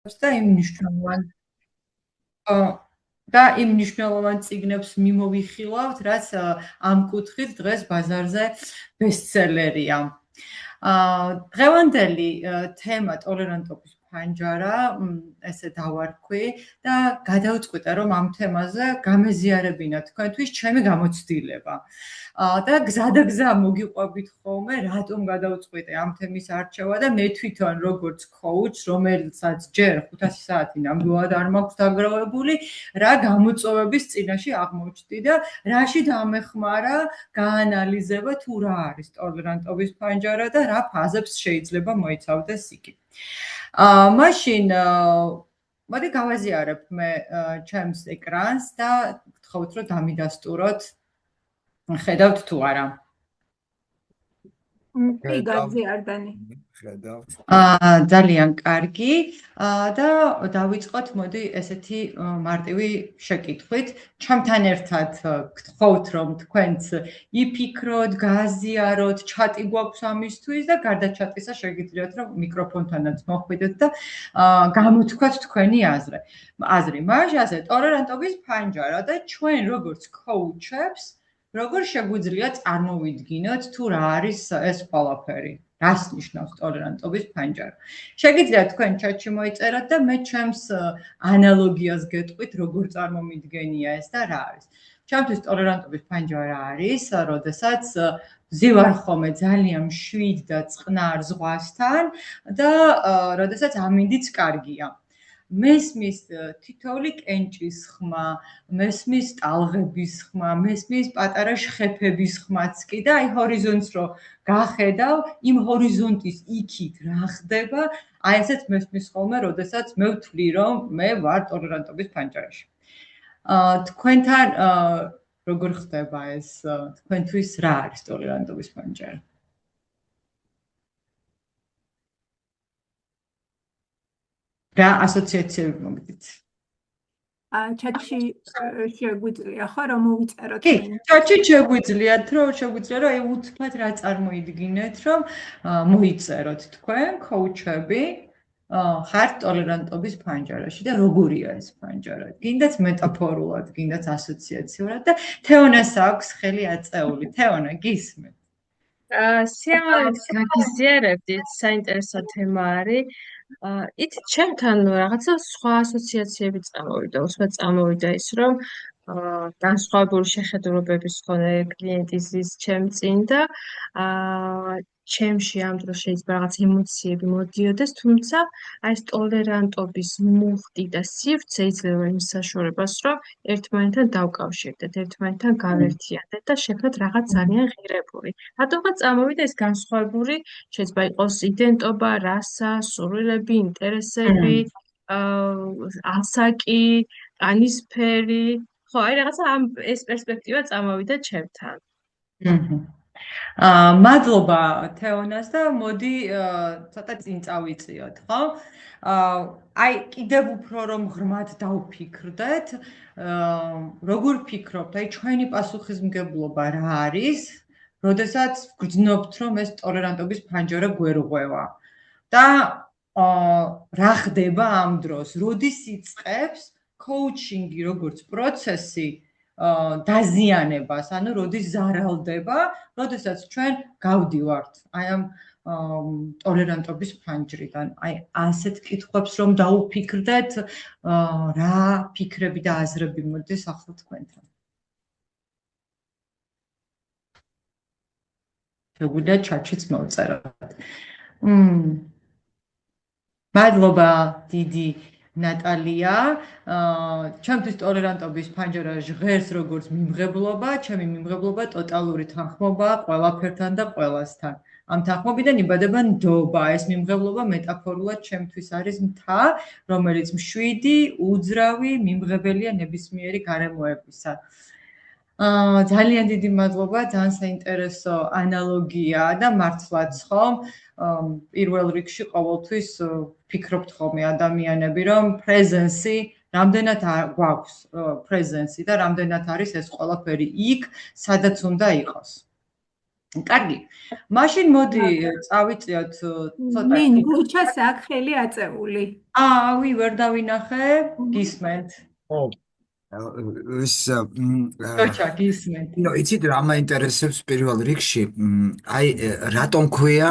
და იმ მნიშვნელოვან და იმ მნიშვნელოვან წიგნებს მიმოვიხილავთ, რაც ამ კუთხით დღეს ბაზარზე ბესტსელერია. დღევანდელი თემა ტოლერანტობის ფანჯარა, ესე დავარქვი და გადავწყვიტე, რომ ამ თემაზე გამეზიარებინა თქვენთვის ჩემი გამოცდილება. და გზადაგზა მოგიყვებით ხოლმე, რატომ გადავწყვიტე ამ თემის არჩევა და მე თვითონ როგორც coach, რომელსაც ჯერ 500 საათი ნამდვილად არ მაქვს დაგროვებული, რა გამოწვევების წინაშე აღმოჩნდი და რაში დამეხმარა გაანალიზება თუ რა არის ტოლერანტობის ფანჯარა და რა ფაზებს შეიძლება მოიცავდეს იგი. მაშინ მოდი გავაზიარებ მე ჩემს ეკრანს და გთხოვთ რომ დამიდასტუროთ ხედავთ თუ არა. კი, გაზიარდანი. ძალიან კარგი და დავიწყოთ მოდი ესეთი მარტივი შეკითხვით. ჩემთან ერთად გთხოვთ რომ თქვენც იფიქროთ, გააზიაროთ, ჩატი გვაქვს ამისთვის და გარდა ჩატისა შეგიძლიათ რომ მიკროფონთანაც მოხვიდეთ და გამოთქვათ თქვენი აზრი. მაშინ ასე ტოლერანტობის ფანჯარა და ჩვენ როგორც coach-ებს როგორ შეგვიძლია წარმოვიდგინოთ თუ რა არის ეს ყველაფერი? რას ნიშნავს ტოლერანტობის ფანჯარა? შეგიძლიათ თქვენ ჩატში მოიწეროთ და მე ჩემს ანალოგიას გეტყვით, როგორ წარმომიდგენია ეს და რა არის. ჩემთვის ტოლერანტობის ფანჯარა არის, როდესაც ვზივარ ხოლმე ძალიან მშვიდ და წყნარ ზღვასთან და როდესაც ამინდიც კარგია. მესმის თითოეული კენჭის ხმა, მესმის ტალღების ხმა, მესმის პატარა შხეფების ხმაც კი და აი ჰორიზონტს რო გახედავ, იმ ჰორიზონტის იქით რა ხდება, აი ესეც მესმის ხოლმე, როდესაც მე ვთვლი რომ მე ვარ ტოლერანტობის ფანჯარაში. თქვენთან როგორ ხდება ეს, თქვენთვის რა არის ტოლერანტობის ფანჯარა? რა ასოციაციები მოგდით? ჩატში შეგვიძლია ხო რომ მოვიწეროთ? კი, ჩატში შეგვიძლიათ რომ აი უთფლად რა წარმოიდგინეთ, რომ მოიწეროთ თქვენ coach-ები ხართ ტოლერანტობის ფანჯარაში და როგორია ეს ფანჯარა? გინდათ მეტაფორულად, გინდათ ასოციაციურად და თეონას აქვს ხელი აწეული. თეონა, გისმენთ? სიამოვნებით გაგიზიარებდით, საინტერესო თემა არის. იცით, ჩემთან რაღაცა სხვა ასოციაციები წამოვიდა, უცბად წამოვიდა ის, რომ განსხვავებული შეხედულებების მქონე კლიენტი ზის ჩემ წინ და ჩემში ამ დროს შეიძლება რაღაც ემოციები მოდიოდეს, თუმცა აი ეს ტოლერანტობის მუხტი და სივრცე იძლევა იმ საშუალებას, რომ ერთმანეთთან დავკავშირდეთ, ერთმანეთთან გავერთიანდეთ და შექმნათ რაღაც ძალიან ღირებული. რატომღაც წამოვიდა ეს განსხვავებული, შეიძლება იყოს იდენტობა, რასა, სურვილები, ინტერესები, ასაკი, კანისფერი, ხო, აი რაღაცა ამ ეს პერსპექტივა წამოვიდა ჩემთან. მადლობა თეონას და მოდი ცოტა წინ წავიწიოთ, ხო? აი კიდევ უფრო რომ ღრმად დავფიქრდეთ, როგორ ფიქრობთ, აი ჩვენი პასუხისმგებლობა რა არის, როდესაც ვგრძნობთ რომ ეს ტოლერანტობის ფანჯარა გვერღვევა და რა ხდება ამ დროს, როდის იწყებს coaching-ი როგორც პროცესი დაზიანებას, ანუ როდის ზარალდება, როდესაც ჩვენ გავდივართ აი ამ ტოლერანტობის ფანჯრიდან. აი ასეთ კითხვებს რომ დაუფიქრდეთ, რა ფიქრები და აზრები მოდის ახლა თქვენთან. შეგვიძლია ჩატშიც მოვწეროთ. მადლობა დიდი ნატალია, ჩემთვის ტოლერანტობის ფანჯარა ჟღერს როგორც მიმღებლობა, ჩემი მიმღებლობა ტოტალური თანხმობაა ყველაფერთან და ყველასთან. ამ თანხმობიდან იბადება ნდობა, ეს მიმღებლობა მეტაფორულად ჩემთვის არის მთა, რომელიც მშვიდი, უძრავი, მიმღებელია ნებისმიერი გარემოებისა. ძალიან დიდი მადლობა, ძალიან საინტერესო ანალოგია და მართლაც ხომ პირველ რიგში ყოველთვის ფიქრობთ ხოლმე ადამიანები, რომ presence-ი რამდენად გვაქვს presence-ი და რამდენად არის ეს ყველაფერი იქ, სადაც უნდა იყოს. კარგი. მაშინ მოდი წავიწიოთ ცოტა. ნინ გუჩას აქ ხელი აწეული. ავი ვერ დავინახე, გისმენთ. ო ეს გოჩა გისმენთ. ნუ იცით რა მაინტერესებს პირველ რიგში აი რატომ ქვია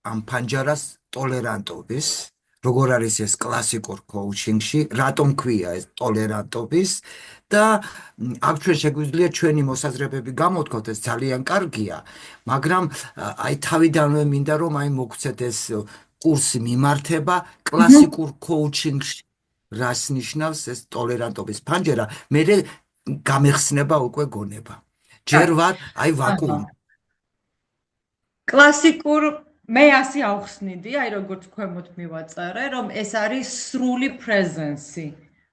ამ ფანჯარას ტოლერანტობის როგორ არის ეს კლასიკურ კოუჩინგში რატომ ქვია ეს ტოლერანტობის და აქ ჩვენ შეგვიძლია ჩვენი მოსაზრებები გამოვთქვათ ეს ძალიან კარგია მაგრამ აი თავიდანვე მინდა რომ აი მოგცეთ ეს კურსი მიმართება კლასიკურ კოუჩინგში რას ნიშნავს ეს ტოლერანტობის ფანჯარა მე გამეხსნება უკვე გონება ჯერ ვარ აი ვაკუუმი კლასიკურ მე ასე ავხსნიდი, აი როგორც ქვემოთ მივაწერე, რომ ეს არის სრული პრეზენსი,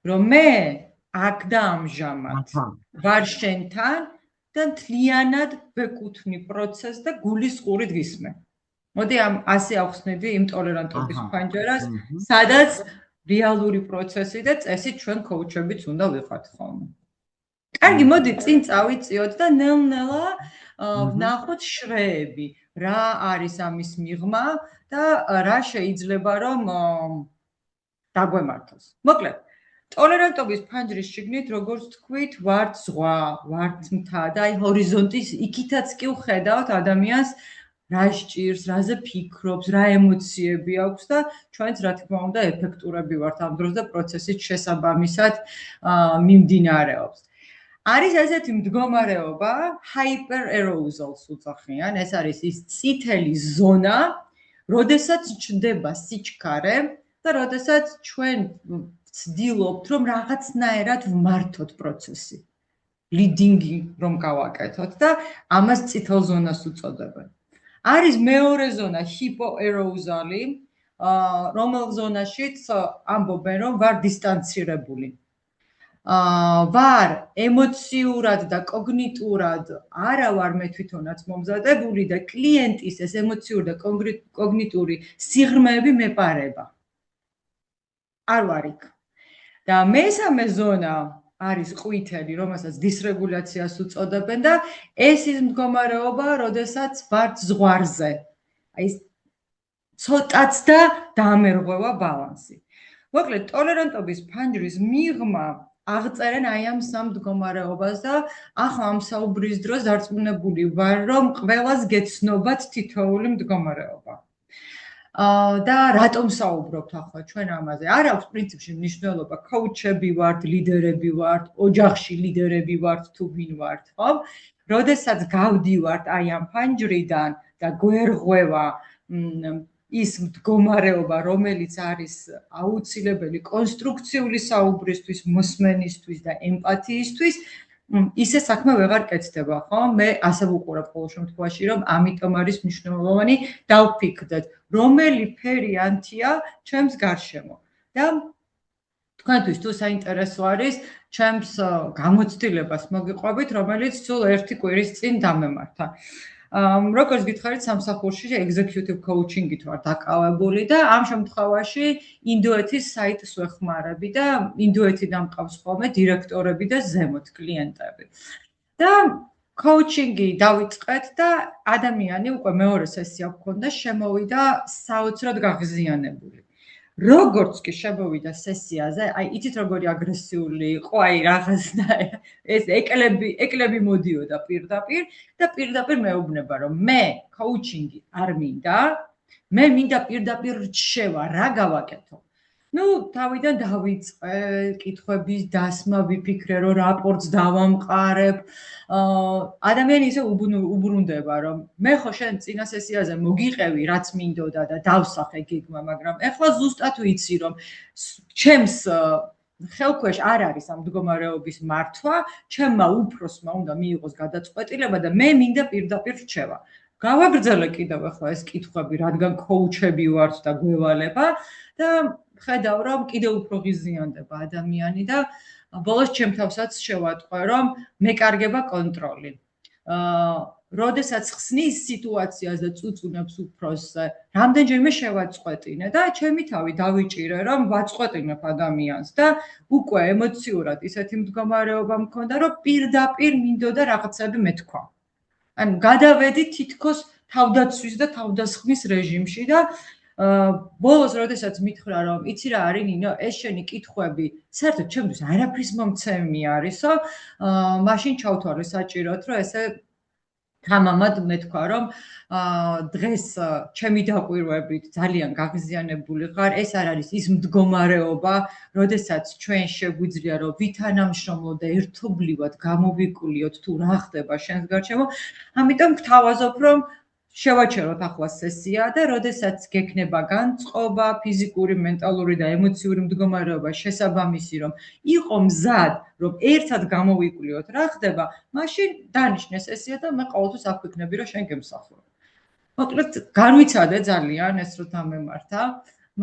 რომ მე აქ და ამჟამად ვარ შენთან და მთლიანად ვეკუთვნი პროცესს და გულისყურით ვისმე. მოდი ასე ავხსნიდი იმ ტოლერანტობის ფანჯარას, სადაც რეალური პროცესი და წესი ჩვენ კოუჩებიც უნდა ვიყავთ ხოლმე. კარგი, მოდი წინ წავიწიოთ და ნელ-ნელა ვნახოთ შრეები. რა არის ამის მიღმა და რა შეიძლება რომ დაგვემართოს. მოკლედ, ტოლერანტობის ფანჯრის შიგნით, როგორც თქვით, ვართ ზღვა, ვართ მთა და აი ჰორიზონტის იქითაც კი ვხედავთ ადამიანს რა სჭირს, რაზე ფიქრობს, რა ემოციები აქვს და ჩვენც რა თქმა უნდა ეფექტურები ვართ ამ დროს და პროცესით შესაბამისად მიმდინარეობს. არის ესეთი მდგომარეობა, hyper-arousal-ს უძახიან, ეს არის ის წითელი ზონა, როდესაც ჩნდება სიჩქარე და როდესაც ჩვენ ვცდილობთ, რომ რაღაცნაირად ვმართოთ პროცესი. leading-ი რომ გავაკეთოთ და ამას წითელ ზონას უწოდებენ. არის მეორე ზონა, hypo-arousal-ი, რომელ ზონაშიც ამბობენ, რომ ვარ დისტანცირებული. ვარ ემოციურად და კოგნიტურად არა ვარ მე თვითონაც მომზადებული და კლიენტის ეს ემოციური და კოგნიტური სიღრმეები მეპარება. არ ვარ იქ. და მესამე ზონა არის ყვითელი, რომელსაც დისრეგულაციას უწოდებენ და ეს ის მდგომარეობა, როდესაც ვარ ზღვარზე. აი ცოტაც და დამერღვევა ბალანსი. მოკლედ, ტოლერანტობის ფანჯრის მიღმა აღწერენ აი ამ სამ მდგომარეობას და ახლა ამ საუბრის დროს დარწმუნებული ვარ, რომ ყველას გეცნობათ თითოეული მდგომარეობა. და რატომ საუბრობთ ახლა ჩვენ ამაზე? არ აქვს პრინციპში მნიშვნელობა, კოუჩები ვართ, ლიდერები ვართ, ოჯახში ლიდერები ვართ თუ ვინ ვართ, ხო? როდესაც გავდივართ აი ამ ფანჯრიდან და გვერღვევა ის მდგომარეობა, რომელიც არის აუცილებელი კონსტრუქციული საუბრისთვის, მოსმენისთვის და ემპათიისთვის, ისე საქმე ვეღარ კეთდება, ხო? მე ასე ვუყურებ ყოველ შემთხვევაში, რომ ამიტომ არის მნიშვნელოვანი დავფიქრდეთ, რომელი ფერი ანთია ჩემს გარშემო. და თქვენთვის თუ საინტერესო არის, ჩემს გამოცდილებას მოგიყვებით, რომელიც სულ 1 კვირის წინ დამემართა. როგორც გითხარით, სამსახურში executive coaching-ით ვარ დაკავებული და ამ შემთხვევაში ინდოეთის საიტს ვეხმარები და ინდოეთიდან მყავს ხოლმე დირექტორები და ზემოთ კლიენტები. და coaching-ი დავიწყეთ და ადამიანი უკვე მეორე სესია გვქონდა, შემოვიდა საოცრად გაღიზიანებული. როგორც კი შემოვიდა სესიაზე, აი იცით როგორი აგრესიული იყო, აი რაღაცნაირად ეს ეკლები მოდიოდა პირდაპირ და პირდაპირ მეუბნება, რომ მე coaching-ი არ მინდა, მე მინდა პირდაპირ რჩევა, რა გავაკეთო? ნუ თავიდან დავიწყე კითხვების დასმა, ვიფიქრე, რომ რაპორტს დავამყარებ. ადამიანი ისე უბრუნდება, რომ მე ხო შენ წინა სესიაზე მოგიყევი, რაც მინდოდა და დავსახე გეგმა, მაგრამ ეხლა ზუსტად ვიცი, რომ ჩემს ხელქვეშ არ არის ამ მდგომარეობის მართვა, ჩემმა უფროსმა უნდა მიიღოს გადაწყვეტილება და მე მინდა პირდაპირ რჩევა. გავაგრძელე კიდევ ახლა ეს კითხვები, რადგან კოუჩები ვართ და გვევალება და ხედავ, რომ კიდევ უფრო ღიზიანდება ადამიანი და ბოლოს ჩემ თავსაც შევატყვე, რომ მეკარგება კონტროლი. როდესაც ხსნის სიტუაციას და წუწუნებს უფროსზე, რამდენჯერმე შევაწყვეტინე და ჩემი თავი დავიჭირე, რომ ვაწყვეტინებ ადამიანს და უკვე ემოციურად ისეთი მდგომარეობა მქონდა, რომ პირდაპირ მინდოდა რაღაცები მეთქვა. ანუ გადავედი თითქოს თავდაცვის და თავდასხმის რეჟიმში და ბოლოს როდესაც მითხრა რომ იცი რა არის ნინო ეს შენი კითხვები საერთოდ ჩემთვის არაფრის მომცემი არისო მაშინ ჩავთვალე საჭიროდ რომ ესე თამამად მე თქვა რომ დღეს ჩემი დაკვირვებით ძალიან გაღიზიანებული ხარ ეს არ არის ის მდგომარეობა როდესაც ჩვენ შეგვიძლია რომ ვითანამშრომლოთ და ერთობლივად გამოვიკვლიოთ თუ რა ხდება შენს გარშემო ამიტომ გთავაზობ რომ შევაჩეროთ ახლა სესია და როდესაც გექნება განწყობა, ფიზიკური, მენტალური და ემოციური მდგომარეობა შესაბამისი, რომ იყო მზად, რომ ერთად გამოვიკვლიოთ რა ხდება, მაშინ დანიშნე სესია და მე ყოველთვის აქ ვიქნები, რომ შენ გემსახურებ. მოკლედ, განვიცადე ძალიან ეს რო დამემართა,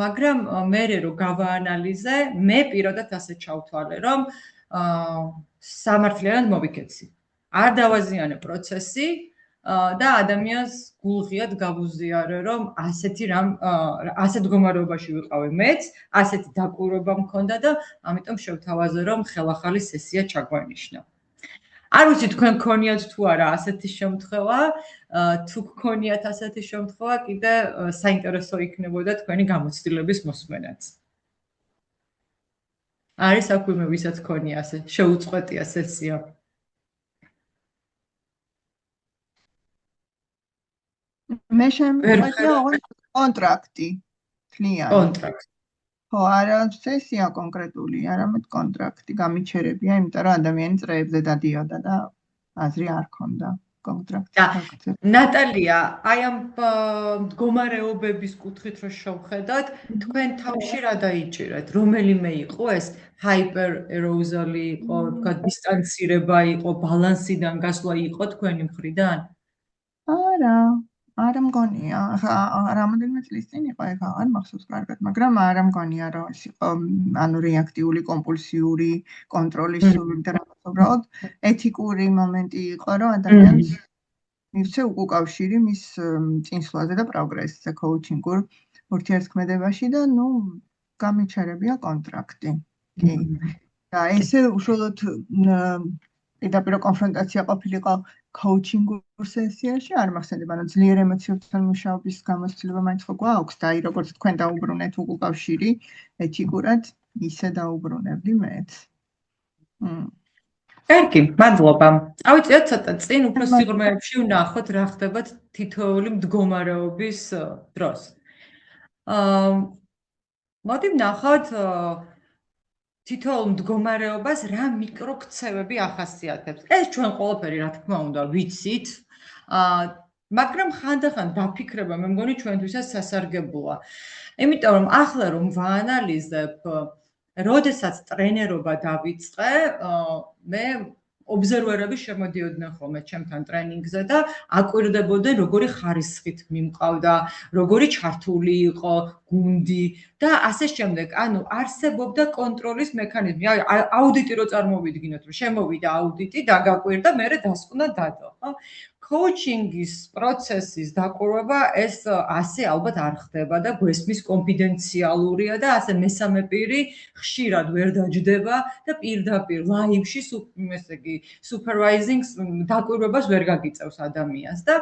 მაგრამ მე რო გავაანალიზე, მე პირადად ასე ჩავთვალე, რომ სამართლიანად მოვიქეცი. არ დავაზიანე პროცესი და ადამიანს გულღიად გავუზიარე, რომ ასეთი ასეთ მდგომარეობაში ვიყავი მეც, ასეთი დაკვირვება მქონდა და ამიტომ შევთავაზე, რომ ხელახალი სესია ჩაგვანიშნა. არ ვიცი თქვენ გქონიათ თუ არა ასეთი შემთხვევა, თუ გქონიათ ასეთი შემთხვევა, კიდე საინტერესო იქნებოდა თქვენი გამოცდილების მოსმენაც. არის აქ ვინმე ვისაც გქონია ასე შეუწყვეტია სესია? მე შემიძლია კონტრაქტი თლიანი. კონტრაქტი. ხო, არა სესია კონკრეტული, არამედ კონტრაქტი გამიჩერებია, იმიტომ რომ ადამიანი წრეებზე დადიოდა და აზრი არ ქონდა კონტრაქტი. ნატალია, აი ამ მდგომარეობების კუთხით რო შევხედოთ, თქვენ თავში რა დაიჭირეთ? რომელიმე იყო ეს ჰაიპერეროზალი იყო, თქვა დისტანცირება იყო, ბალანსიდან გასვლა იყო თქვენი მხრიდან? არა მგონია, ხა რამოდენიმე წლის წინ იყო, ეხლა არ მახსოვს კარგად, მაგრამ არა მგონია, რომ ეს იყო ანუ რეაქტიული, კომპულსიური, კონტროლის და უბრალოდ ეთიკური მომენტი იყო, რომ ადამიანს მივცე უკავშირი მის წინსვლაზე და პროგრესზე კოუჩინგურ ურთიერთქმედებაში და ნუ გამიჩერებია კონტრაქტი. კი. და ესე უშუალოდ პირდაპირ კონფრონტაცია ყოფილიყო კოუჩინგურ სესიაში არ მახსენდება, რომ ძლიერ ემოციებთან მუშაობის გამოცდილება მაინც ხო გვაქვს და აი როგორც თქვენ დაუბრუნეთ უკავშირი ეთიკურად ისე დაუბრუნებდი მეც. კარგი, მადლობა. წავიწიოთ ცოტა წინ უფრო სიღრმეებში ვნახოთ რა ხდება თითოეული მდგომარეობის დროს. მოდი ვნახოთ თითოეულ მდგომარეობას რა მიკროქცევები ახასიათებს. ეს ჩვენ ყველაფერი რა თქმა უნდა ვიცით, მაგრამ ხანდახან დაფიქრება მე მგონი ჩვენთვისაც სასარგებლოა. იმიტომ რომ ახლა რომ ვაანალიზებ, როდესაც ტრენერობა დავიწყე, მე ობზერვერები შემოდიოდნენ ხოლმე ჩემთან ტრენინგზე და აკვირდებოდნენ როგორი ხარისხით მიმყავდა, როგორი ჩართული იყო გუნდი და ასე შემდეგ. ანუ არსებობდა კონტროლის მექანიზმი. აუდიტი რო წარმოვიდგინოთ, რომ შემოვიდა აუდიტი, დაგაკვირდა, მერე დასკვნა დადო, ხო? კოუჩინგის პროცესის დაკვირვება ეს ასე ალბათ არ ხდება და გვესმის კონფიდენციალურია და ასე მესამე პირი ხშირად ვერ დაჯდება და პირდაპირ ლაივში ესე იგი სუპერვაიზინგს დაკვირვებას ვერ გაგიწევს ადამიანს და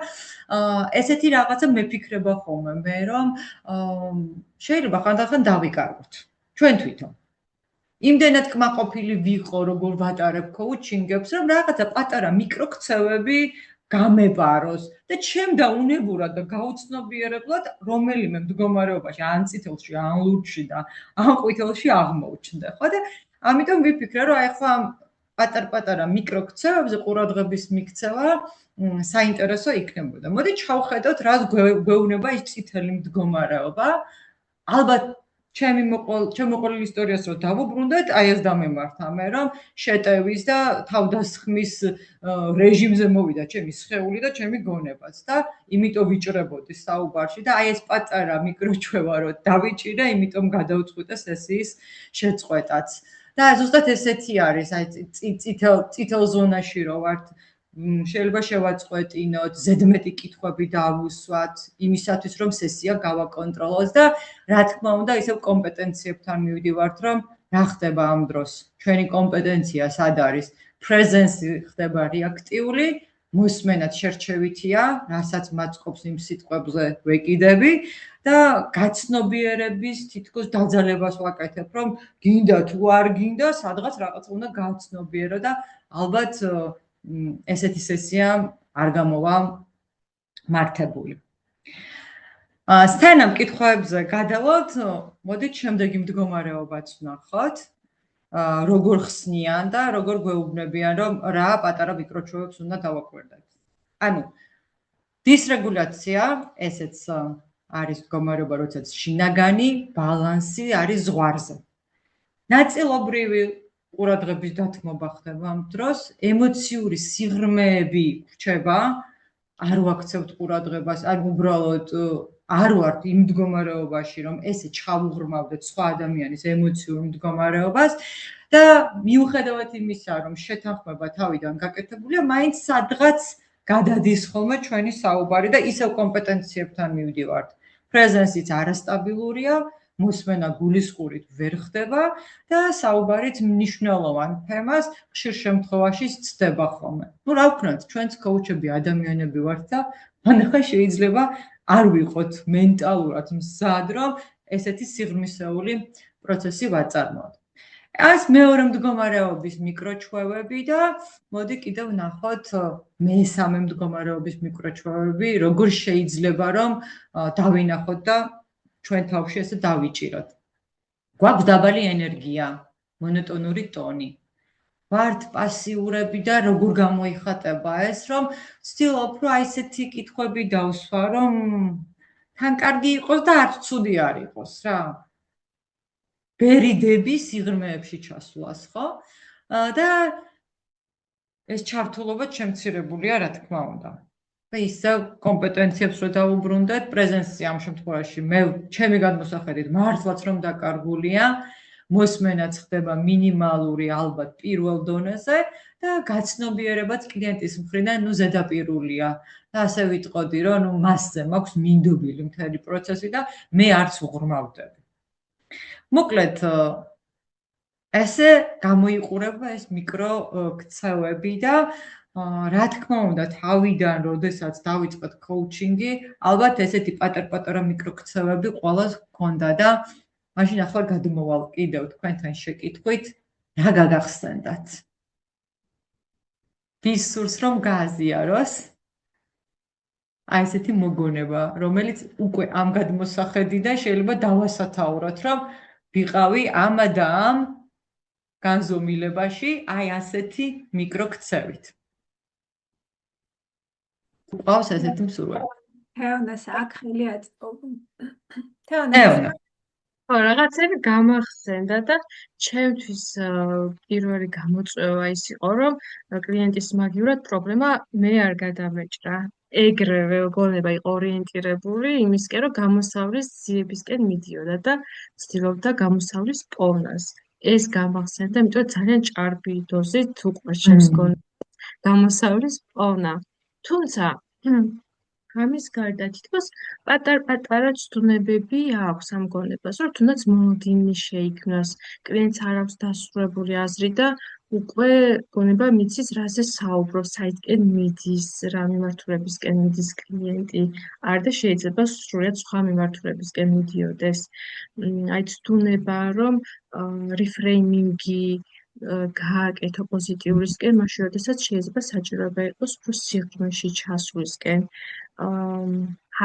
ესეთი რაღაცა მეფიქრება ხოლმე მე რომ შეიძლება ხანდახან დავიკარგოთ ჩვენ თვითონ იმდენად კმაყოფილი ვიყო როგორ ვატარებ კოუჩინგებს რომ რაღაცა პატარა მიკროქცევები გამებაროს და ჩემ დაუნებურად და გაუცნობიერებლად რომელიმე მდგომარეობაში ან წითელში ან ლურჯში და ან ყვითელში აღმოჩნდა ხო და ამიტომ ვიფიქრე რომ აი ახლა პატარ-პატარა მიკროქცევებზე ყურადღების მიქცევა საინტერესო იქნებოდა. მოდი ჩავხედოთ რა გვეუბნება ის წითელი მდგომარეობა. ალბათ ჩემი მოყოლილი ისტორიას რო დავუბრუნდეთ, აი ეს დამემართა მე რომ შეტევის და თავდასხმის რეჟიმზე მოვიდა ჩემი სხეული და ჩემი გონებაც და იმიტომ ვიჭრებოდი საუბარში და აი ეს პატარა მიკროჩვევა რო დავიჭირე, იმიტომ გადავწყვიტე სესიის შეწყვეტაც. და ზუსტად ესეთი არის, აი წითელ ზონაში რო ვართ, შეიძლება შევაწყვეტინოთ, ზედმეტი კითხვები დავუსვათ, იმისათვის რომ სესია გავაკონტროლოს და რა თქმა უნდა, ისევ კომპეტენციებთან მივდივართ, რომ რა ხდება ამ დროს. ჩვენი კომპეტენცია სად არის? პრეზენსი ხდება რეაქტიული მოსმენად შერჩევითია, რასაც მაწყობს იმ სიტყვებზე ვეკიდები და გაცნობიერების თითქოს დაძალებას ვაკეთებ, რომ გინდა თუ არ გინდა, სადღაც რაღაც უნდა გავცნობიერო და ალბათ ესეთი სესია არ გამოვა მართებული. სცენამ კითხვებზე გადავალთ, მოდით შემდეგი მდგომარეობაც ვნახოთ. როგორ ხსნიან და როგორ გვეუბნებიან, რომ რა პატარა მიკროჩვევებს უნდა დავაკვირდეთ. ანუ დისრეგულაცია, ესეც არის მდგომარეობა, როდესაც შინაგანი ბალანსი არის ზღვარზე. ნაწილობრივი ყურადღების დათმობა ხდება ამ დროს, ემოციური სიღრმეები ვრჩება, არ ვაქცევთ ყურადღებას, ან უბრალოდ არ ვართ იმ მდგომარეობაში, რომ ესე ჩავუღრმავდეთ სხვა ადამიანის ემოციურ მდგომარეობას და მიუხედავად იმისა, რომ შეთანხმება თავიდან გაკეთებულია, მაინც სადღაც გადადის ხოლმე ჩვენი საუბარი და ისევ კომპეტენციებთან მივდივართ. პრეზენსიც არასტაბილურია, მოსმენა გულისყურით ვერ ხდება და საუბარიც მნიშვნელოვან თემას ხშირ შემთხვევაში ცდება ხოლმე. ნუ რა ვქნათ, ჩვენც კოუჩები ადამიანები ვართ და მანახა შეიძლება არ ვიყოთ მენტალურად მზად, რომ ესეთი სიღრმისეული პროცესი ვაწარმოოთ. ეს მეორე მდგომარეობის მიკროჩვევები და მოდი კიდევ ვნახოთ მესამე მდგომარეობის მიკროჩვევები, როგორ შეიძლება რომ დავინახოთ და ჩვენ თავში ესე დავიჭიროთ. გვაქვს დაბალი ენერგია, მონოტონური ტონი. ვართ პასიურები და როგორ გამოიხატება ეს, რომ ვცდილობ, რომ აი ესეთი კითხვები დავსვა, რომ თან კარგი იყოს და არც ცუდი არ იყოს რა. ბერიდები სიღრმეებში ჩასვლას, ხო? და ეს ჩართულობა შემცირებულია, რა თქმა უნდა. და ისევ კომპეტენციებს რო დავუბრუნდეთ, პრეზენსია ამ შემთხვევაში მე ჩემი გადმოსახედით მართლაც რომ დაკარგულია, მოსმენაც ხდება მინიმალური ალბათ პირველ დონეზე და გაცნობიერებაც კლიენტის მხრიდან ზედაპირულია. და ასე ვიტყოდი, რომ მასზე მაქვს მინდობილი მთელი პროცესი და მე არც უღრმავდები. მოკლედ, ესე გამოიყურება ეს მიკრო ქცევები და რა თქმა უნდა, თავიდან, როდესაც დავიწყეთ კოუჩინგი, ალბათ ესეთი პატარ-პატარა მიკროქცევები ყველას გქონდა და მაშინ ახლა გადმოვალ კიდევ თქვენთან შეკითხვით, რა გაგახსენდათ? ვის სურს რომ გააზიაროს? აი ესეთი მოგონება, რომელიც უკვე ამ გადმოსახედიდან შეიძლება დავასათაუროთ, რომ ვიყავი ამ და ამ განზომილებაში, აი ასეთი მიკროქცევით. უყავს ესეთი მსურველი. თეონას აქ ხელი აწვევ. თეონა. ხო, რაღაცები გამახსენდა და ჩემთვის პირველი გამოწვევა ის იყო, რომ კლიენტის მაგივრად პრობლემა მე არ გადამეჭრა. ეგრევე გონება იყო ორიენტირებული იმისკენ, რომ გამოსავლის ძიებისკენ მიდიოდა და ცდილობდა გამოსავლის პოვნას. ეს გამახსენდა, იმიტომ რომ ძალიან ჭარბი დოზით უკვე ჩემს გამოსავლის პოვნა. თუმცა ამის გარდა თითქოს პატარ-პატარა ცდუნებები აქვს ამ გონებას, რომ თუნდაც მოდინი შეიქმნას, კლიენტს არ აქვს დასრულებული აზრი და უკვე გონება მიცის რაზე საუბრობს, საითკენ მიდის, რა მიმართულებისკენ მიდის კლიენტი, არ და შეიძლება სრულიად სხვა მიმართულებისკენ მიდიოდეს. აი ცდუნება, რომ რიფრეიმინგი გააკეთო პოზიტიურისკენ, მაშინ როდესაც შეიძლება საჭიროება იყოს უფრო სიღრმეში ჩასვლისკენ.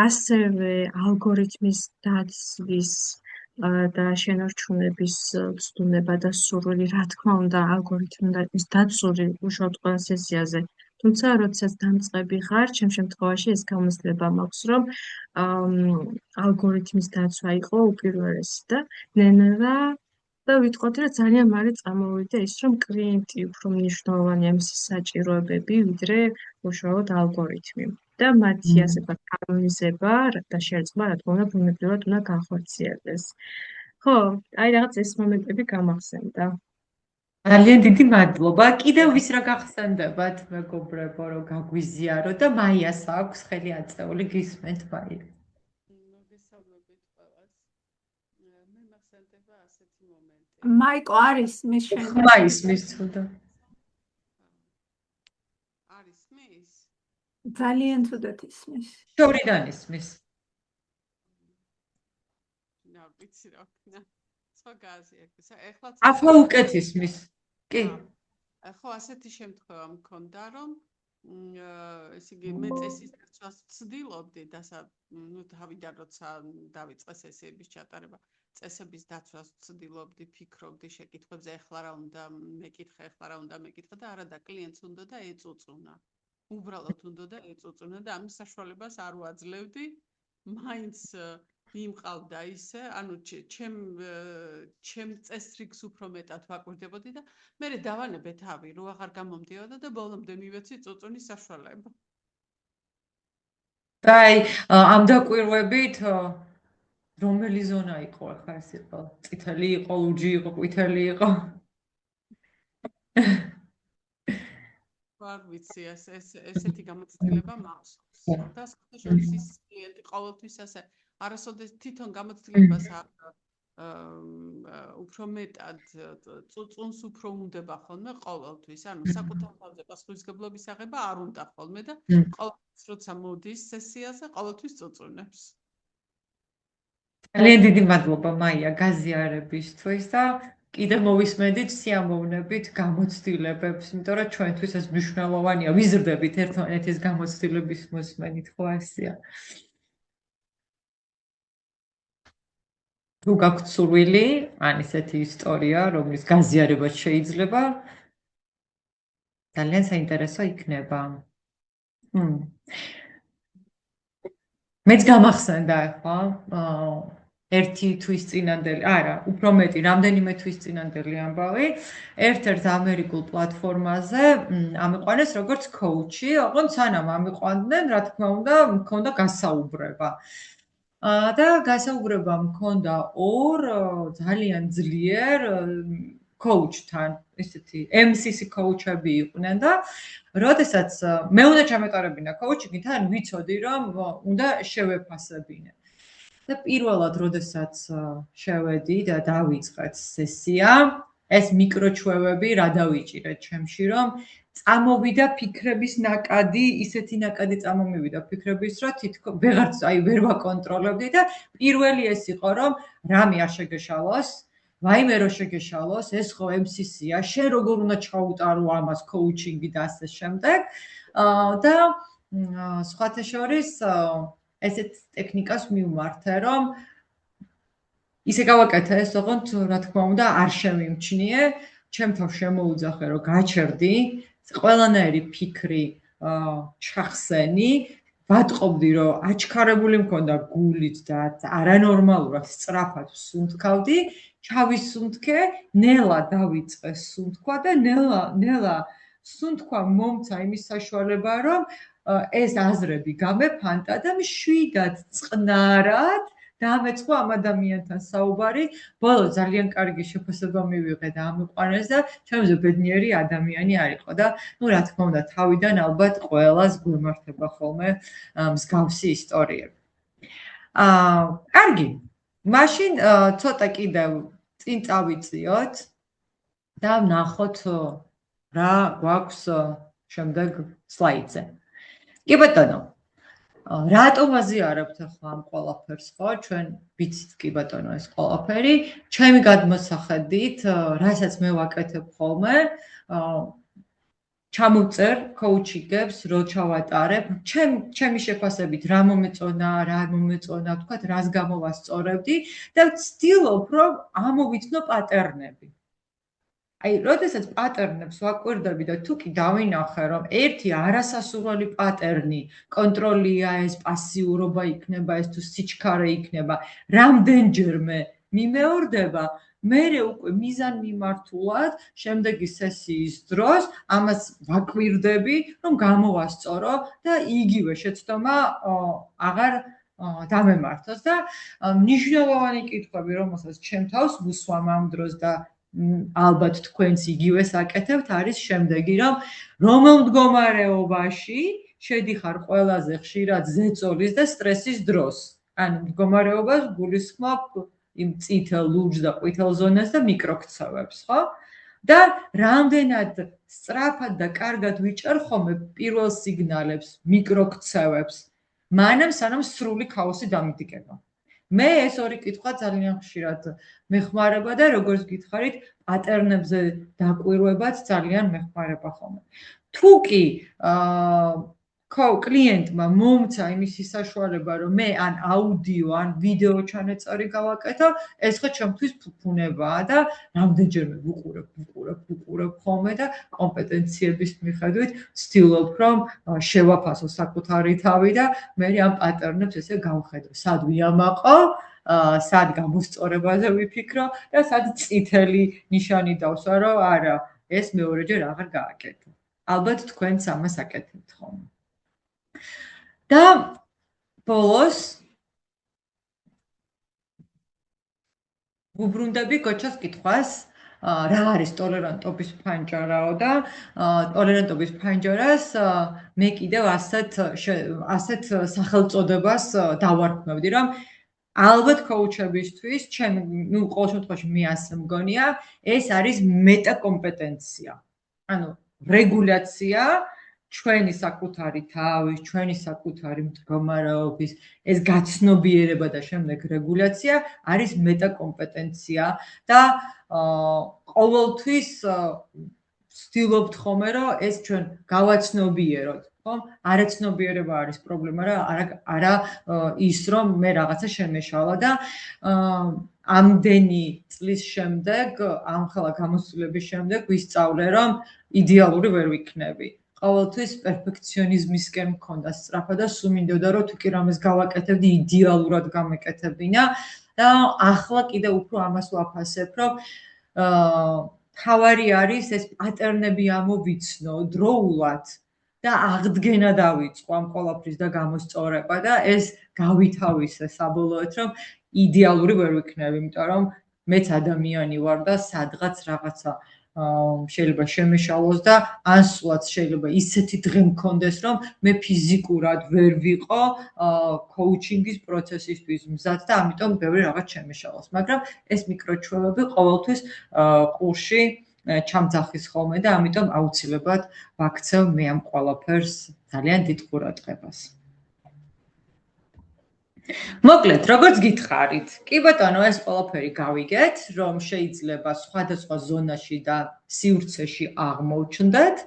ასევე ალგორითმის დაცვის და შენარჩუნების ცდუნება და სურვილი, რა თქმა უნდა, ალგორითმის დაცული უშუალოდ ყველა სესიაზე. თუმცა, როდესაც დამწყები ხარ, ჩემ შემთხვევაში ეს გამოცდილება მაქვს, რომ ალგორითმის დაცვა იყო უპირველესი და ნენა და ვიტყოდი, რომ ძალიან მალე წამოვიდა ის, რომ კლიენტი უფრო მნიშვნელოვანია მისი საჭიროებები, ვიდრე უშუალოდ ალგორითმი. და მათი ასე ვთქვათ, harmonizება და შერწყმა, რა თქმა უნდა, ბუნებრივად უნდა განხორციელდეს. ხო, აი რაღაც ეს მომენტები გამახსენდა. ძალიან დიდი მადლობა. კიდევ ვის რა გახსენდებათ, მეგობრებო, რომ გაგვიზიაროთ და მაიას აქვს ხელი აწეული, გისმენთ მაია. მოგესალმებით ყველას. მე მახსენდება ასეთი მომენტი. მაიკო არის მის შენ. ხმა ისმის თუნდა. არის მის? ძალიან ცუდად ისმის. შორიდან ისმის. რა ვიცი რა ვქნა. სხვა გაზი აქვს. ეხლა ახლა უკეთ ისმის. კი. ხო, ასეთი შემთხვევა მქონდა, რომ ესე იგი მე წესის დაცვას ვცდილობდი და თავიდან როცა დავიწყეს ესეების ჩატარება, წესების დაცვას ვცდილობდი, ფიქრობდი შეკითხვებზე, ეხლა რა უნდა მეკითხა და არა და კლიენტს უნდა და ეწუწუნა. უბრალოდ უნდა და ეწუწუნა და ამის საშუალებას არ ვაძლევდი. მაინც მიმყავდა ისე, ანუ ჩემ წესრიგს უფრო მეტად ვაკვირდებოდი და მე დავანებე თავი, რო აღარ გამომდიოდა და ბოლომდე მივეცი წუწუნის საშუალება. და აი ამ დაკვირვებით რომელი ზონა იყო ახლა ეს იყო? წითელი იყო, ლურჯი იყო, ყვითელი იყო? არ ვიცი, ესეთი გამოცდილება მახსოვს. და სხვადასხვა ის კლიენტი ყოველთვის ასე არასოდეს თვითონ გამოცდილებას უფრო მეტად წუწუნს უფრო უნდება ხოლმე ყოველთვის. ანუ საკუთარ თავზე პასუხისმგებლობის აღება არ უნდა ხოლმე და ყოველთვის როცა მოდის სესიაზე, ყოველთვის წუწუნებს. ძალიან დიდი მადლობა მაია გაზიარებისთვის და კიდე მოვისმენთ სიამოვნებით გამოცდილებებს, იმიტომ რომ ჩვენთვის ეს მნიშვნელოვანია. ვიზრდებით ერთმანეთის გამოცდილების მოსმენით, ხო ასეა. თუ გაქვთ სურვილი, ან ისეთი ისტორია, რომლის გაზიარება შეიძლება, ძალიან საინტერესო იქნება. მეც გამახსენდა ახლა ერთი თვის წინანდელი, არა, უფრო მეტი, რამდენიმე თვის წინანდელი ამბავი, ერთ-ერთ ამერიკულ პლატფორმაზე ამიყვანეს როგორც კოუჩი, ოღონდ სანამ ამიყვანდნენ, რა თქმა უნდა, მქონდა გასაუბრება. და გასაუბრება მქონდა ორ ძალიან ძლიერ კოუჩთან, ესეთი MCC კოუჩები იყვნენ და როდესაც მე უნდა ჩამეტარებინა კოუჩინგი, თან ვიცოდი რომ უნდა შევეფასებინე. და პირველად როდესაც შევედი და დავიწყეთ სესია, ეს მიკროჩვევები რა დავიჭირეთ ჩემში, რომ წამოვიდა ფიქრების ნაკადი, ისეთი ნაკადი წამომივიდა ფიქრების, რომ თითქოს ვეღარც ვერ ვაკონტროლებდი და პირველი ეს იყო, რომ რამე არ შეგეშალოს, ვაიმე რო შეგეშალოს, ეს ხო MCC-ია, შენ როგორ უნდა ჩაუტარო ამას კოუჩინგი და ასე შემდეგ. და სხვათა შორის ესეთ ტექნიკას მივმართე, რომ ისე გავაკეთე ეს, ოღონდ რა თქმა უნდა არ შემიმჩნიე, ჩემ თავს შემოუძახე, რომ გაჩერდი, ყველანაირი ფიქრი ჩახსენი, ვატყობდი, რომ აჩქარებული მქონდა გულით და არანორმალურად სწრაფად ვსუნთქავდი, ჩავისუნთქე, ნელა დავიწყე სუნთქვა და ნელა სუნთქვა მომცა იმის საშუალება, რომ ეს აზრები გამეფანტა და მშვიდად წყნარად დამეწყო ამ ადამიანთან საუბარი, ბოლოს ძალიან კარგი შეფასება მივიღე და ამიყვანეს და ჩემზე ბედნიერი ადამიანი არ იყო და რა თქმა უნდა თავიდან ალბათ ყველას გვემართება ხოლმე მსგავსი ისტორიები. კარგი, მაშინ ცოტა კიდევ წინ წავიწიოთ და ვნახოთ რა გვაქვს შემდეგ სლაიდზე. კი ბატონო, რატომ აზიარებთ ახლა ამ ყველაფერს, ხო? ჩვენ ვიცით კი ბატონო ეს ყველაფერი, ჩემი გადმოსახედით, რასაც მე ვაკეთებ ხოლმე, ჩამოვწერ კოუჩინგებს, რო ჩავატარებ, ჩემი შეფასებით რა მომეწონა, თქვათ, რას გამოვასწორებდი და ვცდილობ, რომ ამოვიცნო პატერნები. აი, როდესაც პატერნებს ვაკვირდები და თუ კი დავინახე, რომ ერთი არასასურველი პატერნი, კონტროლია ეს, პასიურობა იქნება ეს თუ სიჩქარე იქნება, რამდენჯერმე მიმეორდება, მერე უკვე მიზანმიმართულად შემდეგი სესიის დროს ამას ვაკვირდები, რომ გამოვასწორო და იგივე შეცდომა აღარ დამემართოს და მნიშვნელოვანი კითხვები, რომელსაც ჩემ თავს ვუსვამ ამ დროს და ალბათ თქვენც იგივეს აკეთებთ, არის შემდეგი, რომ რომელ მდგომარეობაში შედიხარ ყველაზე ხშირად ზეწოლის და სტრესის დროს. ანუ მდგომარეობას გულისხმობ იმ წითელ, ლურჯ და ყვითელ ზონას და მიკროქცევებს, ხო? და რამდენად სწრაფად და კარგად ვიჭერ ხოლმე პირველ სიგნალებს, მიკროქცევებს, მანამ სანამ სრული ქაოსი დამიდიკება. მე ეს ორი კითხვა ძალიან ხშირად მეხმარება და როგორც გითხარით, პატერნებზე დაკვირვებაც ძალიან მეხმარება ხოლმე. თუ კი კლიენტმა მომცა იმისი საშუალება, რომ მე ან აუდიო, ან ვიდეო ჩანაწერი გავაკეთო, ეს ხო ჩემთვის ფუფუნებაა და რამდენჯერმე ვუყურებ ხოლმე და კომპეტენციების მიხედვით ვცდილობ, რომ შევაფასო საკუთარი თავი და მე ამ პატერნებს ესე გავხედო, სად ვიამაყო, სად გამოსწორებაზე ვიფიქრო და სად წითელი ნიშანი დავსვა, რომ არა, ეს მეორეჯერ აღარ გააკეთო. ალბათ თქვენც ამას აკეთებთ ხოლმე. და ბოლოს ვუბრუნდები გოჩას კითხვას, რა არის ტოლერანტობის ფანჯარაო და ტოლერანტობის ფანჯარას მე კიდევ ასეთ სახელწოდებას დავარქმევდი, რომ ალბათ კოუჩებისთვის, ყოველ შემთხვევაში მე ასე მგონია, ეს არის მეტაკომპეტენცია. ანუ რეგულაცია ჩვენი საკუთარი თავის, ჩვენი საკუთარი მდგომარეობის, ეს გაცნობიერება და შემდეგ რეგულაცია არის მეტაკომპეტენცია და ყოველთვის ვცდილობთ ხოლმე, რომ ეს ჩვენ გავაცნობიეროთ, ხომ? არაცნობიერება არის პრობლემა, არა ის, რომ მე რაღაცა შემეშალა და ამდენი წლის შემდეგ, ამხელა გამოცდილების შემდეგ ვისწავლე, რომ იდეალური ვერ ვიქნები. ყოველთვის პერფექციონიზმისკენ მქონდა სწრაფა და სულ მინდოდა, რომ თუ კი რამეს გავაკეთებდი, იდეალურად გამეკეთებინა და ახლა კიდევ უფრო ამას ვაფასებ, რომ თავარი არის ეს პატერნები ამოვიცნო დროულად და აღდგენა დავიწყო ამ ყველაფრის და გამოსწორება და ეს გავითავისე საბოლოოდ, რომ იდეალური ვერ ვიქნები, იმიტომ რომ მეც ადამიანი ვარ და სადღაც რაღაცა შეიძლება შემეშალოს და ან სულაც შეიძლება ისეთი დღე მქონდეს, რომ მე ფიზიკურად ვერ ვიყო კოუჩინგის პროცესისთვის მზად და ამიტომ ბევრი რაღაც შემეშალოს, მაგრამ ეს მიკროჩვევები ყოველთვის ყურში ჩამძახის ხოლმე და ამიტომ აუცილებლად ვაქცევ მე ამ ყველაფერს ძალიან დიდ ყურადღებას. მოკლედ, როგორც გითხარით, კი ბატონო, ეს ყველაფერი გავიგეთ, რომ შეიძლება სხვადასხვა ზონაში და სივრცეში აღმოჩნდეთ,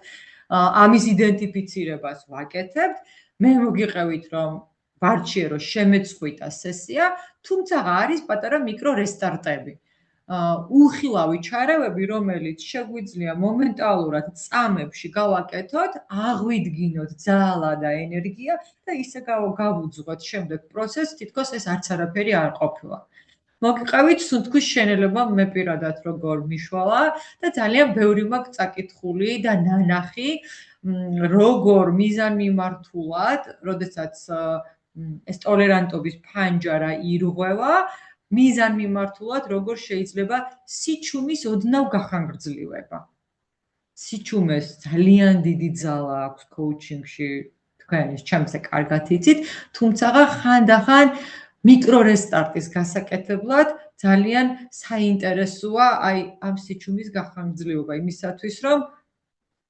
ამის იდენტიფიცირებას ვაკეთებთ. მე მოგიყევით, რომ ვარჩიე, რომ შემეწყვიტა სესია, თუმცა არის პატარა მიკრო რესტარტები. უხილავი ჩარევები, რომელიც შეგვიძლია მომენტალურად წამებში გავაკეთოთ, აღვიდგინოთ ძალა და ენერგია და ისე გავუძღვოთ შემდეგ პროცესს, თითქოს ეს არც არაფერი არ ყოფილა. მოგიყევით სუნთქვის შენელება მე პირადად როგორ მიშვალა და ძალიან ბევრი მაქვს წაკითხული და ნანახი, როგორ მიზანმიმართულად, როდესაც ეს ტოლერანტობის ფანჯარა ირღვევა, მიზანმიმართულად როგორ შეიძლება სიჩუმის ოდნავ გახანგრძლივება. სიჩუმეს ძალიან დიდი ძალა აქვს კოუჩინგში, თქვენ ის ჩემზე კარგად იცით, თუმცა ხანდახან მიკრორესტარტის გასაკეთებლად ძალიან საინტერესოა აი ამ სიჩუმის გახანგრძლივება იმისათვის, რომ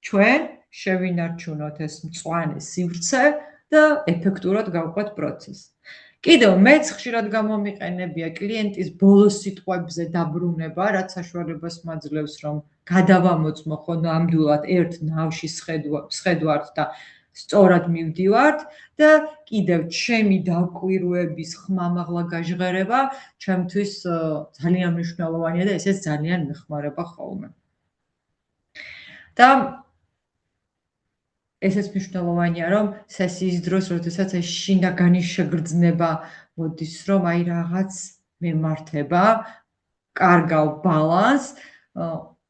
ჩვენ შევინარჩუნოთ ეს მწვანე სივრცე და ეფექტურად გავყვეთ პროცესს. კიდევ მეც ხშირად გამომიყენებია კლიენტის ბოლოს სიტყვებზე დაბრუნება, რაც საშუალებას მაძლევს, რომ გადავამოწმო ხო ნამდვილად ერთ ნავში სხედვართ და სწორად მივდივართ და კიდევ ჩემი დაკვირვების ხმამაღლა გაჟღერება ჩემთვის ძალიან მნიშვნელოვანია და ესეც ძალიან მეხმარება ხოლმე. და ესეც მნიშვნელოვანია, რომ სესიის დროს, როდესაც ეს შინაგანი შეგრძნება მოდის, რომ აი რაღაც მემართება, კარგავ ბალანსს,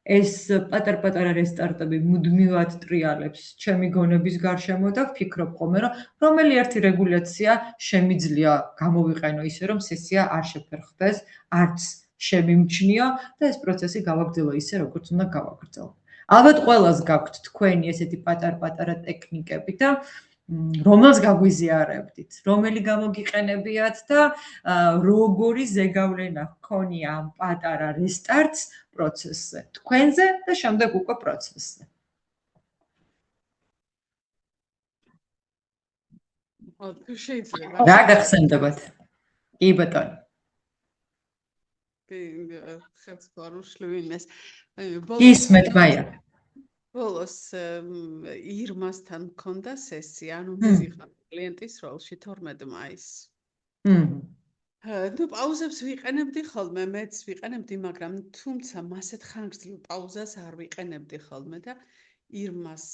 ეს პატარ-პატარა რესტარტები მუდმივად ტრიალებს ჩემი გონების გარშემო და ვფიქრობ ხოლმე, რომ რომელი ერთი რეგულაცია შემიძლია გამოვიყენო ისე, რომ სესია არ შეფერხდეს, არც შემიმჩნიო და ეს პროცესი გავაგრძელო ისე, როგორც უნდა გავაგრძელო. ალბათ ყველას გაქვთ თქვენი ესეთი პატარ-პატარა ტექნიკები და რომელს გაგვიზიარებდით, რომელი გამოგიყენებიათ და როგორი ზეგავლენა ჰქონია ამ პატარა რესტარტს პროცესზე, თქვენზე და შემდეგ უკვე პროცესზე. თუ შეიძლება რა გახსენდებათ? კი ბატონო. ხელს არ უშლივ იმას. ისმეთ მაია. ბოლოს ირმასთან მქონდა სესია, ანუ მე ვიყავ კლიენტის როლში 12 მაისს. ნუ პაუზებს ვიყენებდი ხოლმე, მეც ვიყენებდი, მაგრამ თუმცა მასეთ ხანგრძლივ პაუზას არ ვიყენებდი ხოლმე და ირმას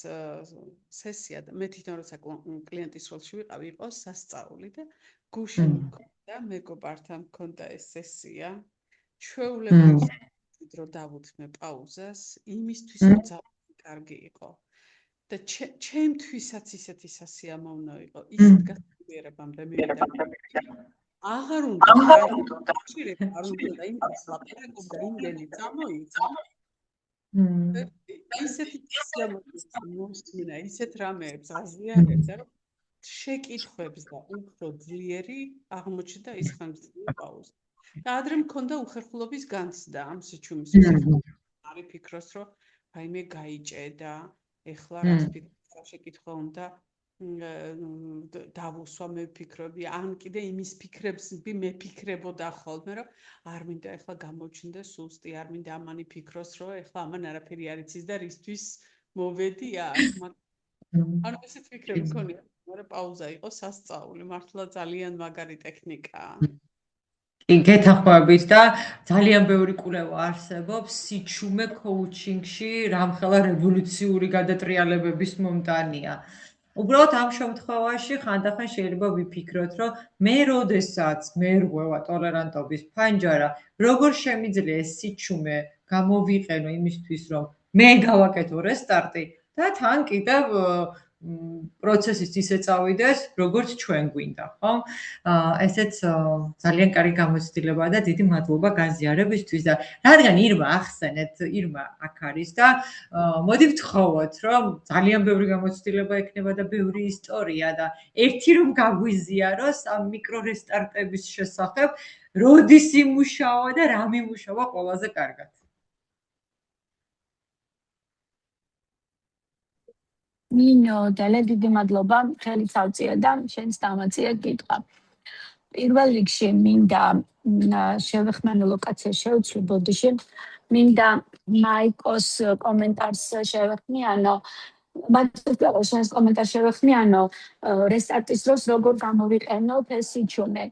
სესია და მე თვითონ როცა კლიენტის როლში ვიყავი, იყო სასწაული და გუშინ მქონდა, მეგობართან მქონდა ეს სესია. ჩვეულებრივ დრო დავუთმე პაუზას, იმისთვის რომ ძალიან კარგი იყო. და ჩემთვისაც ისეთი სასიამოვნო იყო, ისეთ გასაკვირებამდე მივიდა. აღარ უნდა არ უნდა იმას ლაპარაკობდა იმდენი წამოიცა. ისეთი მოსმენა, ისეთ რამეებს აზიარებდა, რომ შეკითხვებს და უფრო ძლიერი აღმოჩნდა ის ხანგრძლივი პაუზა. და ადრე მქონდა უხერხულობის განცდა ამ სიჩუმის არ ვიფიქროს, რომ რაიმე გაიჭედა, ეხლა რაც შეკითხვა უნდა დავუსვა მე ვფიქრობი, ან კიდე იმის ფიქრებს მეფიქრებოდა ხოლმე, რომ არ მინდა ეხლა გამოჩნდეს სუსტი, არ მინდა ამანი ფიქროს, რომ ეხლა ამან არაფერი არ იცის და რისთვის მოვედი აქ. ანუ ესეთ ფიქრები მქონია, მაგრამ პაუზა იყო სასწაული, მართლა ძალიან მაგარი ტექნიკაა. გეთანხმებით და ძალიან ბევრი კვლევა არსებობს სიჩუმე კოუჩინგში, რამხელა რევოლუციური გადატრიალებების მომტანია. უბრალოდ ამ შემთხვევაში ხანდახან შეიძლება ვიფიქროთ, რომ მე როდესაც მერღვევა ტოლერანტობის ფანჯარა, როგორ შემიძლია ეს სიჩუმე გამოვიყენო იმისთვის, რომ მე გავაკეთო რესტარტი და თან კიდევ პროცესის ისე წავიდეს, როგორც ჩვენ გვინდა, ხო? ესეც ძალიან კარგი გამოცდილებაა და დიდი მადლობა განზიარებისთვის და რადგან ირმა ახსენეთ, ირმა აქ არის და მოდი ვთხოვოთ, რომ ძალიან ბევრი გამოცდილება ექნება და ბევრი ისტორია და ერთი რომ გაგვიზიაროს ამ მიკრორესტარტების შესახებ, როდის იმუშავა და რა მიმუშავა ყველაზე კარგად. ნინო, დიდი მადლობა, ხელით ავწია და შენს დამაწია კითხვა. პირველ რიგში მინდა შევეხმიანო ლოკაცია შევცვლი ბოდიში, მინდა მაიკოს კომენტარს შევეხმიანო, მაგრამ შენს კომენტარს შევეხმიანო, რესტარტის დროს როგორ გამოვიყენოთ ეს სიჩუმე.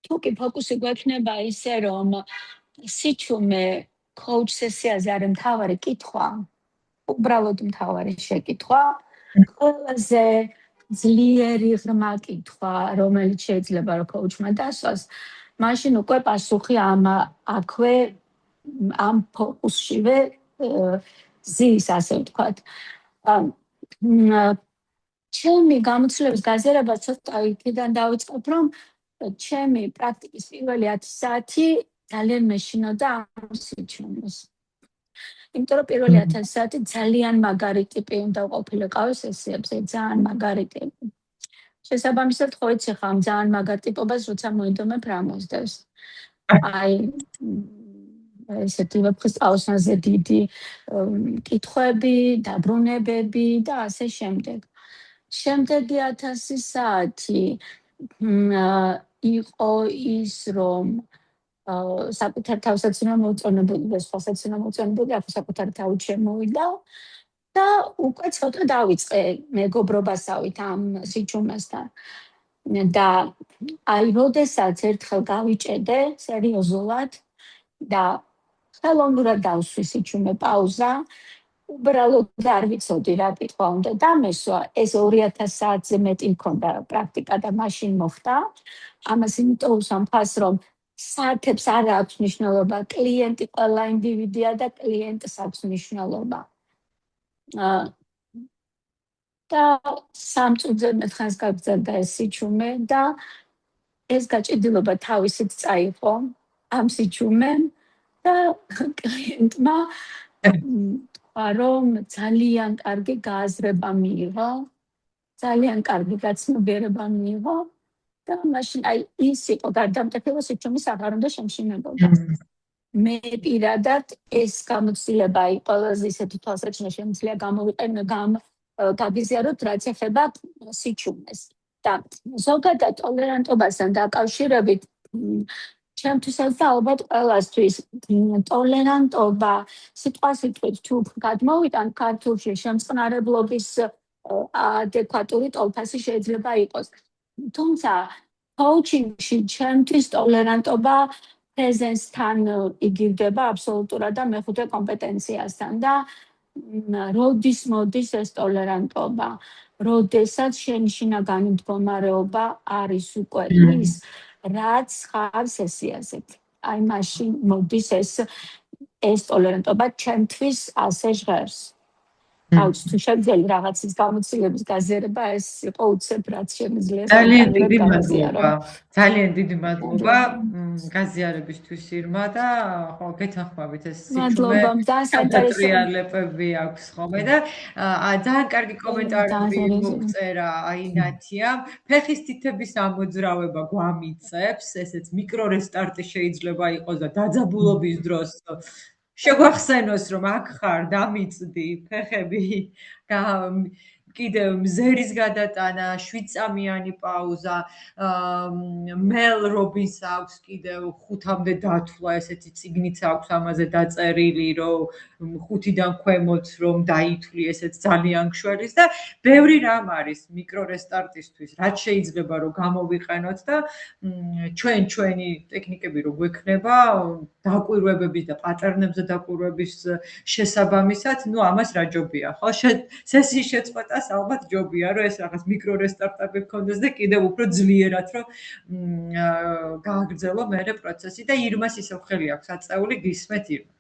თუ კი ფოკუსი გვექნება ისე, რომ სიჩუმე coach სესიაზე არის მთავარი კითხვა, უბრალოდ მთავარი შეკითხვა, ყველაზე ძლიერი ღრმა კითხვა, რომელიც შეიძლება რომ coach-მა დასვას, მაშინ უკვე პასუხი აქვე ამ ფოკუსშივე ზის, ასე ვთქვათ. ჩემი გამოცდილების გაზიარება ცოტა იქიდან დავიწყებ, რომ ჩემი პრაქტიკის პირველი 10 საათი ძალიან მეშინოდა ამ სიჩუმეს. იმიტომ რომ პირველი 1000 საათი ძალიან მაგარი ტიპი უნდა ყოფილიყავი სესიებზე, ძალიან მაგარი ტიპი. შესაბამისად, ხო იცი ხა ამ ძალიან მაგარ ტიპობას, როცა მოინდომებ რა მოსდევს. აი ესეთი ვეფხის პაუზაზე დიდი კითხვები, დაბრუნებები და ასე შემდეგ. შემდეგი 1000 საათი იყო ის, რომ საკუთარ თავსაც უნდა მოუწონებოდი და სხვასაც უნდა მოუწონებოდი, ახლა საკუთარი თავით შემოვიდა და უკვე ცოტა დავიწყე მეგობრობასავით ამ სიჩუმესთან. და აი, როდესაც ერთხელ გავიჭედე სერიოზულად და ხელოვნურად დავსვი სიჩუმე პაუზა, უბრალოდ არ ვიცოდი რა კითხვა უნდა დამესვა, ეს 2000 საათზე მეტი მქონდა პრაქტიკა და მაშინ მოხდა. ამას იმიტომ უსამხას, რომ საათებს არ აქვს მნიშვნელობა, კლიენტი ყველა ინდივიდია და კლიენტს აქვს მნიშვნელობა. და 3 წუთზე მეტ ხანს გაგრძელდა ეს სიჩუმე და ეს გაჭედილობა თავისით წაიღო ამ სიჩუმემ და კლიენტმა რომ ძალიან კარგი გააზრება მიიღო, ძალიან კარგი გაცნობიერება მიიღო და მაშინ აი ის იყო გარდამტეხება სიჩუმის აღარ უნდა შემშინებოდა. მე პირადად ეს გამოცდილება აი ყველაზე ისეთი თვალსაჩინო შემიძლია გავიზიაროთ რაც ეხება სიჩუმეს. და ზოგადად ტოლერანტობასთან დაკავშირებით ჩემთვისაც და ალბათ ყველასთვის ტოლერანტობა სიტყვასიტყვით თუ გადმოვიტან ქართულში შემწყნარებლობის ადეკვატური ტოლფასი შეიძლება იყოს. თუმცა coaching-ში ჩემთვის ტოლერანტობა presence-თან იგივდება აბსოლუტურად და მეხუთე კომპეტენციასთან და როდის მოდის ეს ტოლერანტობა, როდესაც შენი შინაგანი მდგომარეობა არის უკვე ის, რაც ხარ სესიაზე. აი მაშინ მოდის ეს ტოლერანტობა ჩემთვის ასე ჟღერს. აუც თუ შემიძლია რაღაცის გამოცდილების გაზიარება ეს იყო უცებ რაც შემიძლია ძალიან დიდი მადლობა. ძალიან დიდი მადლობა გაზიარებისთვის ირმა და ხო გეთანხმებით ეს სიჩუმე საინტერესოებები აქვს ხოლმე და ძალიან კარგი კომენტარები მოგწერა აინათიამ. ფეხის თითების ამოძრავება გვამიწევს, ესეც მიკრორესტარტი შეიძლება იყოს და დაძაბულობის დროს შეგვახსენოს რომ აქ ხარ დამიწდი ფეხები კიდევ მზერის გადატანა 7 წამიანი პაუზა მელ რობინს აქვს კიდევ 5-მდე დათვლა ესეთი წიგნიც აქვს ამაზე დაწერილი რომ 5-დან ქვემოთ რომ დაითვლი ესეც ძალიან მშვენის და ბევრი რამ არის მიკრორესტარტისთვის რაც შეიძლება რომ გამოვიყენოთ და ჩვენი ტექნიკები რო გვექნება დაკვირვებების და პატერნებზე დაკვირვების შესაბამისად, ნუ ამას რა ჯობია, ხო? სესიის შეწყვეტას ალბათ ჯობია, რომ ეს რაღაც მიკრორესტარტები გქონდეს და კიდევ უფრო ძლიერად რომ გააგრძელო მერე პროცესი და ირმას ისევ ხელი აქვს აწეული გისმეთ ირმა.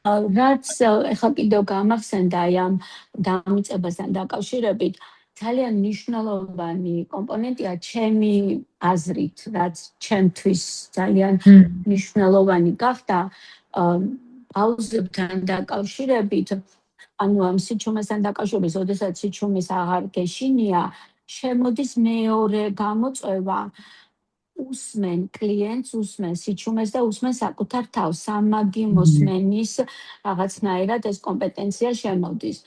რაც ეხლა კიდევ გამახსენდა აი ამ დამიწებასთან დაკავშირებით ძალიან მნიშვნელოვანი კომპონენტია ჩემი აზრით, რაც ჩემთვის ძალიან მნიშვნელოვანი გახდა პაუზებთან დაკავშირებით, ანუ ამ სიჩუმესთან დაკავშირებით, როდესაც სიჩუმის აღარ გეშინია, შემოდის მეორე გამოწვევა უსმენ კლიენტს, უსმენ სიჩუმეს და უსმენ საკუთარ თავს, სამაგი მოსმენის რაღაცნაირად ეს კომპეტენცია შემოდის.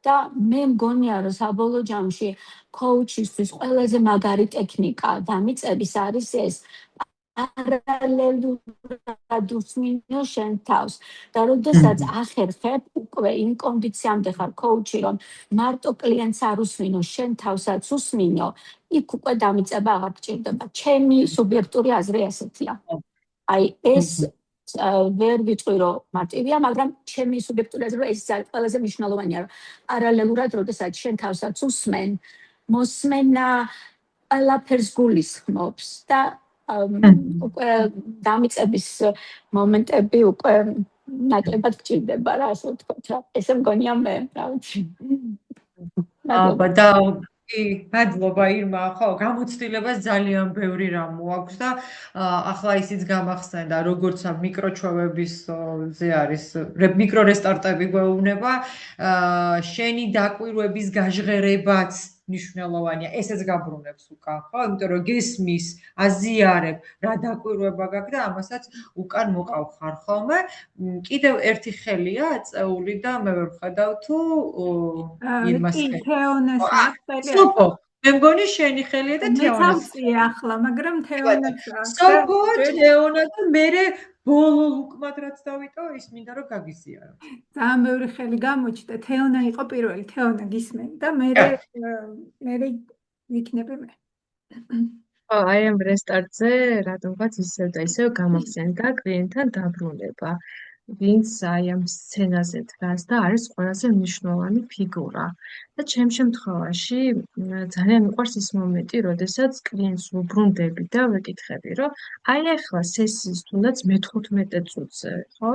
და მე მგონია, რომ საბოლოო ჯამში coach-ისთვის ყველაზე მაგარი ტექნიკა დამიწების არის ეს პარალელურად უსმინო შენ თავს და როდესაც ახერხებ უკვე იმ კონდიციამდე ხარ coach-ი რომ მარტო კლიენტს არ უსმინო შენ თავსაც უსმინო იქ უკვე დამიწება აღარ გჭირდება ჩემი სუბიექტური აზრი ასეთია აი ეს ვერ ვიტყვი რომ მარტივია მაგრამ ჩემი სუბიექტური აზრი რომ ეს ყველაზე მნიშვნელოვანია რომ პარალელურად როდესაც შენ თავსაც უსმენ მოსმენა ყველაფერს გულისხმობს და უკვე დამიწების მომენტები უკვე ნაკლებად გჭირდება რა ასე ვთქვათ რა ესე მგონია მე რა ვიცი მადლობა ირმა ხო გამოცდილებას ძალიან ბევრი რამ მოაქვს და ახლა ისიც გამახსენდა როგორც მიკროჩვევებისზე არის მიკრორესტარტები გვეუბნება შენი დაკვირვების გაჟღერებაც მნიშვნელოვანია ესეც გაბრუნებს უკან ხო იმიტომ რომ გესმის აზიარებ რა დაკვირვება გაქვს და ამასაც უკან მოყავ ხარ ხოლმე კიდევ ერთი ხელია აწეული და მე ვერ ვხედავ თუ ირმას ხელი სოფო მე მგონი შენი ხელია და თეონას მე ახლა მაგრამ თეონას სოფო თეონა და მე ბოლო ლუკმად რაც დავიტო ის მინდა რომ გაგიზიარო ძალიან ბევრი ხელი გამოჩნდა თეონა იყო პირველი თეონა გისმენ და მე ვიქნები მე აი ამ რესტარტზე რატომღაც ისევ და ისევ გამახსენდა კლიენტთან დაბრუნება ვინც აი ამ სცენაზე დგას და არის ყველაზე მნიშვნელოვანი ფიგურა და ჩემ შემთხვევაში ძალიან მიყვარს ის მომენტი, როდესაც კლიენტს ვუბრუნდები და ვეკითხები, რომ აი ახლა სესიის თუნდაც მე-15 წუთზე, ხო?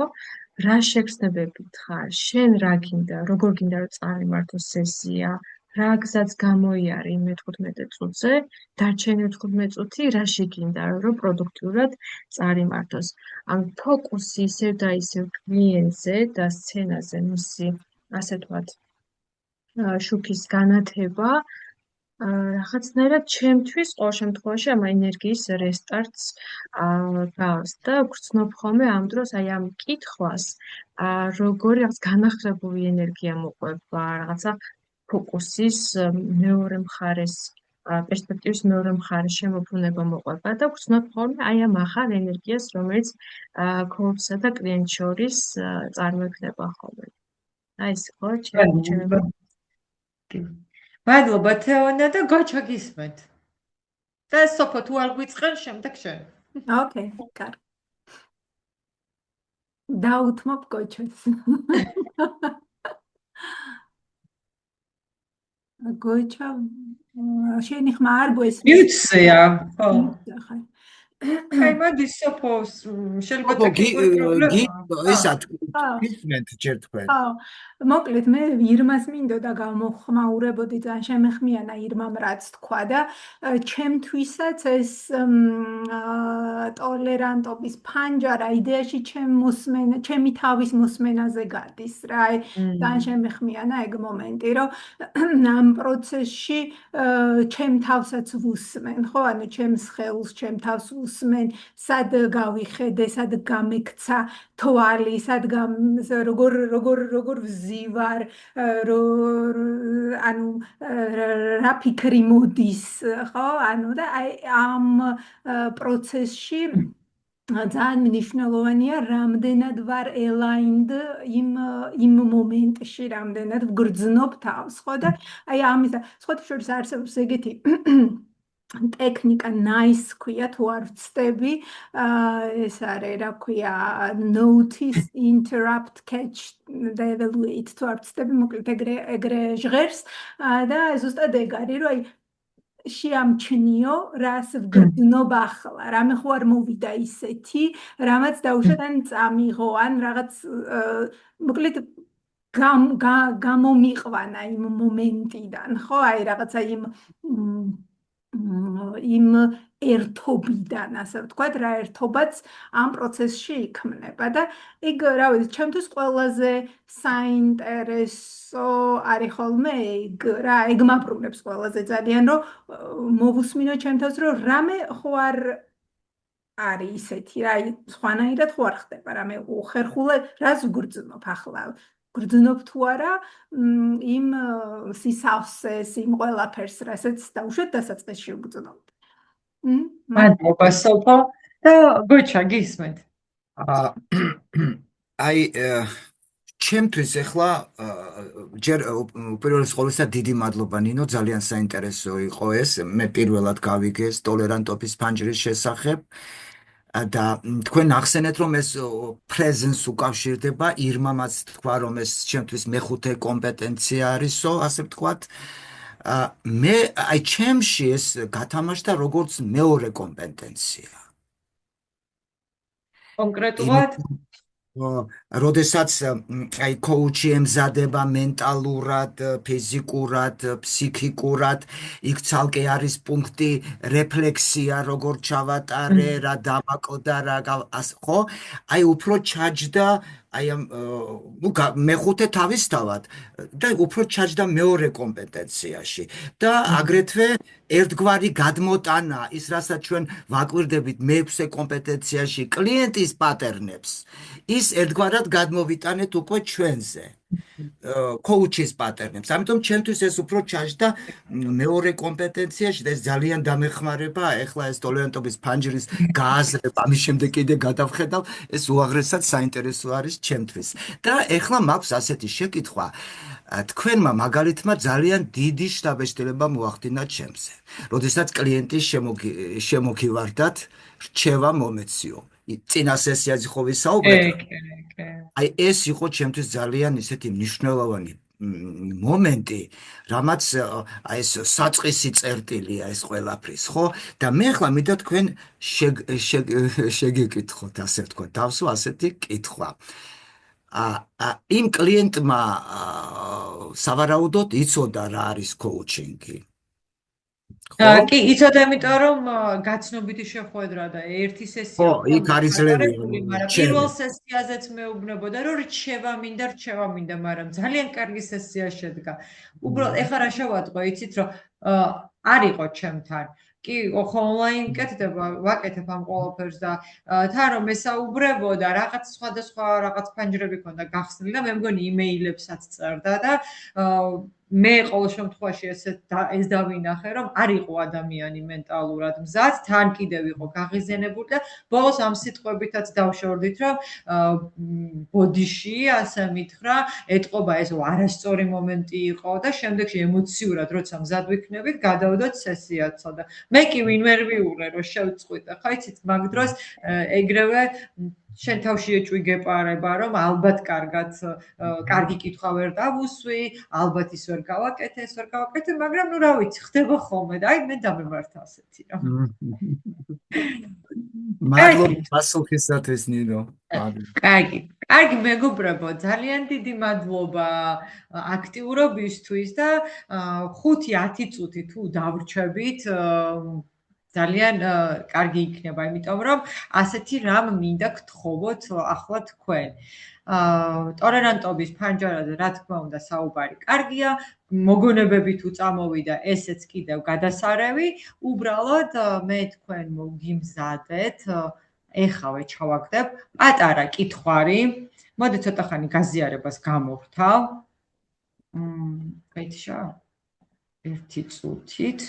რა შეგრძნებებით ხარ? შენ რა გინდა? როგორ გინდა რომ წავიმართო სესია? რა გზაც გამოიარე მე-15 წუთზე? დარჩენილი 15 წუთი რაში გინდა რომ პროდუქტიურად წავიმართოს? ან ფოკუსი ისევ და ისევ კლიენტზე და სცენაზე მისი ასე ვთქვათ შუქის განათება რაღაცნაირად ჩემთვის ყოველ შემთხვევაში ამ ენერგიის რესტარტს გავს და გრძნობ ხოლმე ამ დროს აი ამ კითხვას როგორი რაღაც განახლებული ენერგია მოყვება, რაღაცა ფოკუსის მეორე მხარეს პერსპექტივის მეორე მხარეს შემოbrunება მოყვება და გრძნობ ხოლმე აი ამ ახალ ენერგიას, რომელიც coach-სა და კლიენტ შორის წარმოიქმნება ხოლმე. აი ეს ხო ჩემი მადლობა თეონა და გოჩა გისმენთ. და სოფო თუ არ გვიწყენ შემდეგ შენ. ოკეი, კარგი. დაუთმობ გოჩას. გოჩა შენი ხმა არ გვესმის. მიუცია. ხო. ხარ. აი მოდი სოფო შეიძლება ტექნიკური პრობლემა. ისად გისმენთ ჯერ თქვენ. ხო, მოკლედ მე ირმას მინდოდა გამოხმაურებოდი ძალიან შემეხმიანა ირმამ რაც თქვა და ჩემთვისაც ეს ტოლერანტობის ფანჯარა იდეაში ჩემი თავის მოსმენაზე გადის რა. აი ძალიან შემეხმიანა ეგ მომენტი, რომ ამ პროცესში ჩემ თავსაც ვუსმენ, ხო? ანუ ჩემს ხელს, ჩემ თავს ვუსმენ, სად გავიხედე, სად გამექცა თვალი, სად როგორ ვზივარ, ანუ რა ფიქრი მოდის, ხო? ანუ და აი ამ პროცესში ძალიან მნიშვნელოვანია რამდენად ვარ aligned იმ მომენტში, რამდენად ვგრძნობ თავს, ხო? და აი ამის და სხვათა შორის არსებობს ეგეთი ტექნიკა nice ქვია თუ არ ვწდები ეს არის რა ქვია notice interrupt catch და evaluate თუ არ ვწდები მოკლედ ეგრე ჟღერს და ზუსტად ეგ არის რომ აი შეამჩნიო რას ვგრძნობ ახლა რამე ხო არ მოვიდა ისეთი რამაც დაუშვათ ან წამიღო ან რაღაც მოკლედ გამომიყვანა იმ მომენტიდან ხო აი რაღაცა იმ ერთობიდან, ასე ვთქვათ, რა ერთობაც ამ პროცესში იქმნება და ეგ რა ვიცი, ჩემთვის ყველაზე საინტერესო არის ხოლმე ეგ რა, ეგ მაბრუნებს ყველაზე ძალიან, რომ მოვუსმინო ჩემ თავს, რომ რამე ხო არ არის ისეთი, რა, სხვანაირად ხო არ ხდება, რამე უხერხულად რას ვგრძნობ ახლა გრძნობ თუ არა იმ სისავსეს, იმ ყველაფერს, რასაც დაუშვათ დასაწყისში ვგრძნობ. მადლობა სოფო და გოჩა გისმენთ. აი ჩემთვის ახლა ჯერ უპირველეს ყოვლისა დიდი მადლობა ნინო, ძალიან საინტერესო იყო ეს. მე პირველად გავიგე ტოლერანტობის ფანჯრის შესახებ. და თქვენ ახსენეთ რომ ეს presence უკავშირდება ირმამაც თქვა რომ ეს ჩემთვის მეხუთე კომპეტენცია არისო ასე ვთქვათ მე აი ჩემში ეს გათამაშდა როგორც მეორე კომპეტენცია კონკრეტულად როდესაც აი კოუჩი ემზადება მენტალურად, ფიზიკურად, ფსიქიკურად, იქ ცალკე არის პუნქტი რეფლექსია, როგორ ჩავატარე, რა დამაკლდა, რა ხო? აი უფრო ჩაჯდა აი მეხუთე თავისთავად და უფრო ჩაჯდა მეორე კომპეტენციაში და აგრეთვე ერთგვარი გადმოტანა ის რასაც ჩვენ ვაკვირდებით მეექვსე კომპეტენციაში კლიენტის პატერნებს ის ერთგვარად გადმოვიტანეთ უკვე ჩვენზე coach-ის პატერნებს. ამიტომ ჩემთვის ეს უფრო ჩაჯდა მეორე კომპეტენციაში და ეს ძალიან დამეხმარება. ეხლა ეს ტოლერანტობის ფანჯრის გააზრება, ამის შემდეგ კიდე გადავხედავ, ეს უაღრესად საინტერესო არის ჩემთვის. და ეხლა მაქვს ასეთი შეკითხვა. თქვენმა მაგალითმა ძალიან დიდი შთაბეჭდილება მოახდინა ჩემზე. როდესაც კლიენტის შემოგივარდათ, რჩევა მომეციო. წინა სესიაზე ხო ვისაუბრეთ? აი ეს იყო ჩემთვის ძალიან ისეთი მნიშვნელოვანი მომენტი, რამაც აი ეს საწყისი წერტილია ეს ყველაფრის, ხო? და მე ახლა მინდა თქვენ შეგეკითხოთ, ასე ვთქვათ, დავსვა ასეთი კითხვა. იმ კლიენტმა სავარაუდოდ იცოდა რა არის კოუჩინგი. კი, იცოდა, იმიტომ რომ გაცნობიტი შეხვედრა და ერთი სესია. ხო, იქ არის ძლევი. პირველ სესიაზეც მეუბნებოდა, რომ რჩევა მინდა, მაგრამ ძალიან კარგი სესია შედგა. უბრალოდ ეხლა რა შევატყო, იცით, რომ არ იყო ჩემთან. კი, ხო ონლაინ კეთდება, ვაკეთებ ამ ყველაფერს და თან რომ ესაუბრებოდა, რაღაც სხვადასხვა რაღაც ფანჯრები ქონდა გახსნილი და მე მგონი იმეილებსაც წერდა და მე ყოველ შემთხვევაში ეს დავინახე, რომ არ იყო ადამიანი მენტალურად მზად, თან კიდევ იყო გაღიზიანებული და ბოლოს ამ სიტყვებითაც დავშორდით, რომ ბოდიში, ასე მითხრა, ეთყობა ეს არასწორი მომენტი იყო და შემდეგში ემოციურად, როცა მზად ვიქნებით, გადავდოთ სესიაცო და მე კი ვინმე ვიურე, რომ შევწყვიტე, ხო იცით, მაგ დროს ეგრევე შენ თავში ეჭვი გეპარება, რომ ალბათ კარგი კითხვა ვერ დავუსვი, ალბათ ის ვერ გავაკეთე, მაგრამ ნუ რა ვიცი, ხდება ხოლმე და აი მე დამემართა ასეთი რა. მადლობა პასუხისათვის ნინო. კარგი მეგობრებო, ძალიან დიდი მადლობა აქტიურობისთვის და 5-10 წუთი თუ დავრჩებით ძალიან კარგი იქნება, იმიტომ რომ ასეთი რამ მინდა გთხოვოთ ახლა თქვენ. ტოლერანტობის ფანჯარაზე რა თქმა უნდა საუბარი კარგია, მოგონებებით უწამოვიდა ესეც კიდევ გადასარევი, უბრალოდ მე თქვენ მოგიმზადეთ, ეხავე ჩავაგდებ პატარა კითხვარი. მოდი ცოტა ხანი გაზიარებას გამოვთავ. კეთშა 1 წუთით.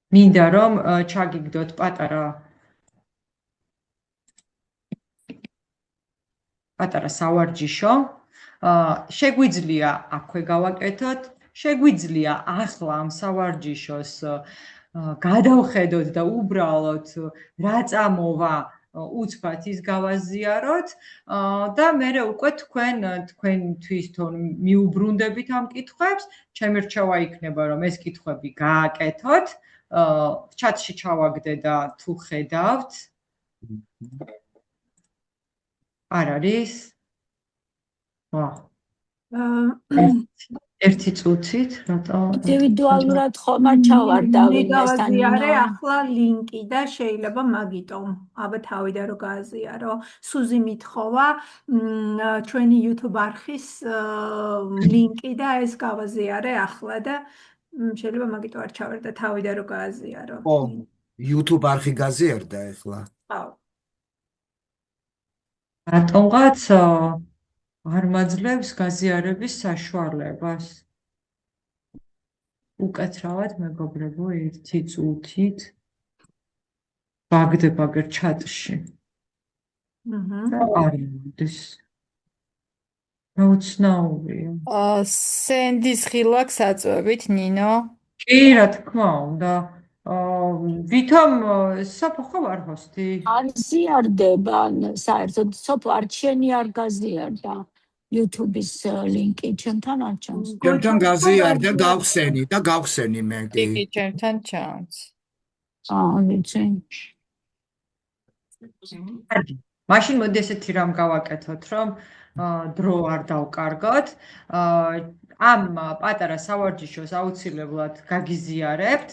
მინდა რომ ჩაგიგდოთ პატარა სავარჯიშო. შეგვიძლია აქვე გავაკეთოთ, შეგვიძლია ახლა ამ სავარჯიშოს გადავხედოთ და უბრალოდ რა წამოვა უცბად ის გავაზიაროთ და მე უკვე თქვენთვის თორ მიუბრუნდებით ამ კითხვებს, ჩემი რჩევა იქნება რომ ეს კითხვები გააკეთოთ, ჩატში ჩავაგდე და თუ ხედავთ არ არის? ვა. 1 წუთით, რატო? ინდივიდუალურად ხომ არ ჩავარდავენ გავაზიარე ახლა ლინკი და შეიძლება მაგიტომ აბა თავიდან რომ გააზიარო. სუზი მithova ჩვენი YouTube არხის ლინკი და ეს გავაზიარე ახლა და შეიძლება მაგიტო არ ჩავარდა თავიდან რომ გააზიარო. ო, YouTube არხი გაზიარდა ახლა. აუ. რატომღაც არ მაძლევს გაზიარების საშუალებას. უკაცრავად მეგობრებო 1 წუთით ვაგდებ აგერ ჩატში. არ მოდის. გაუცნაურია. სენდის ხილვაკს აწვევით ნინო. კი, რა თქმა უნდა. ვითომ სოფო ხო არ ჰოსტი? არ ზიარდება, საერთოდ სოფო არჩენი არ გაზიარდა. YouTube-ის ლინკი ჩემთან არ ჩანს. ჩემთან გაზიარდა გავხსენი და გავხსენი მე კი. კი, ჩემთან ჩანს. ვიცი. მაშინ მოდი ესეთი რამ გავაკეთოთ, რომ დრო არ დავკარგოთ. ამ პატარა სავარჯიშოს აუცილებლად გაგიზიარებთ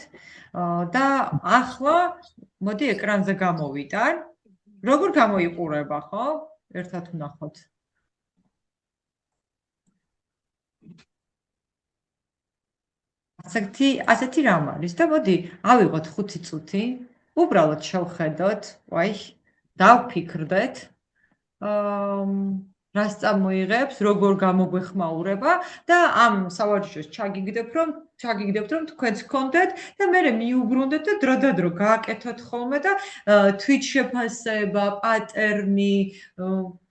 და ახლა მოდი ეკრანზე გამოვიტან. როგორ გამოიყურება, ხო? ერთად ვნახოთ. ასეთი რამ არის და მოდი ავიღოთ 5 წუთი, უბრალოდ შევხედოთ, ვაი, დავფიქრდეთ, რას წამოიღებს, როგორ გამოგვეხმაურება და ამ სავარჯიშოს ჩაგიგდებთ, რომ თქვენც გქონდეთ და მე მიუბრუნდეთ და დროდადრო გააკეთოთ ხოლმე და თვით შეფასება, პატერნი,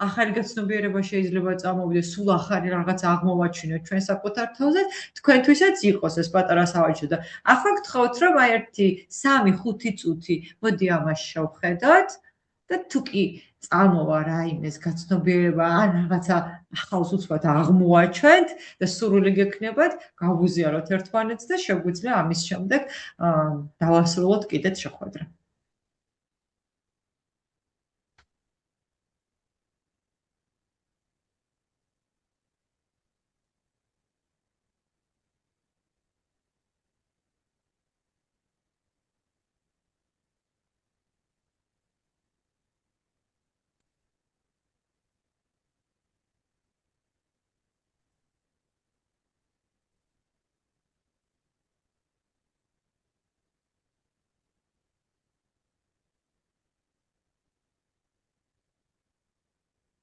ახალი გაცნობიერება შეიძლება წამოვიდეს, სულ ახალი რაღაც აღმოვაჩინოთ ჩვენ საკუთარ თავზე, თქვენთვისაც იყოს ეს პატარა სავარჯიშო და ახლა გთხოვთ, რომ აი 1-3-5 წუთი მოდი ამას შევხედოთ და თუ კი წამოვა რაიმეს გაცნობიერება ან რაღაცა ახალს უცბად აღმოვაჩვენთ და სურვილი გექნებათ, გავუზიაროთ ერთმანეთს და შეგვიძლია ამის შემდეგ დავასრულოთ კიდეც შეხვედრა.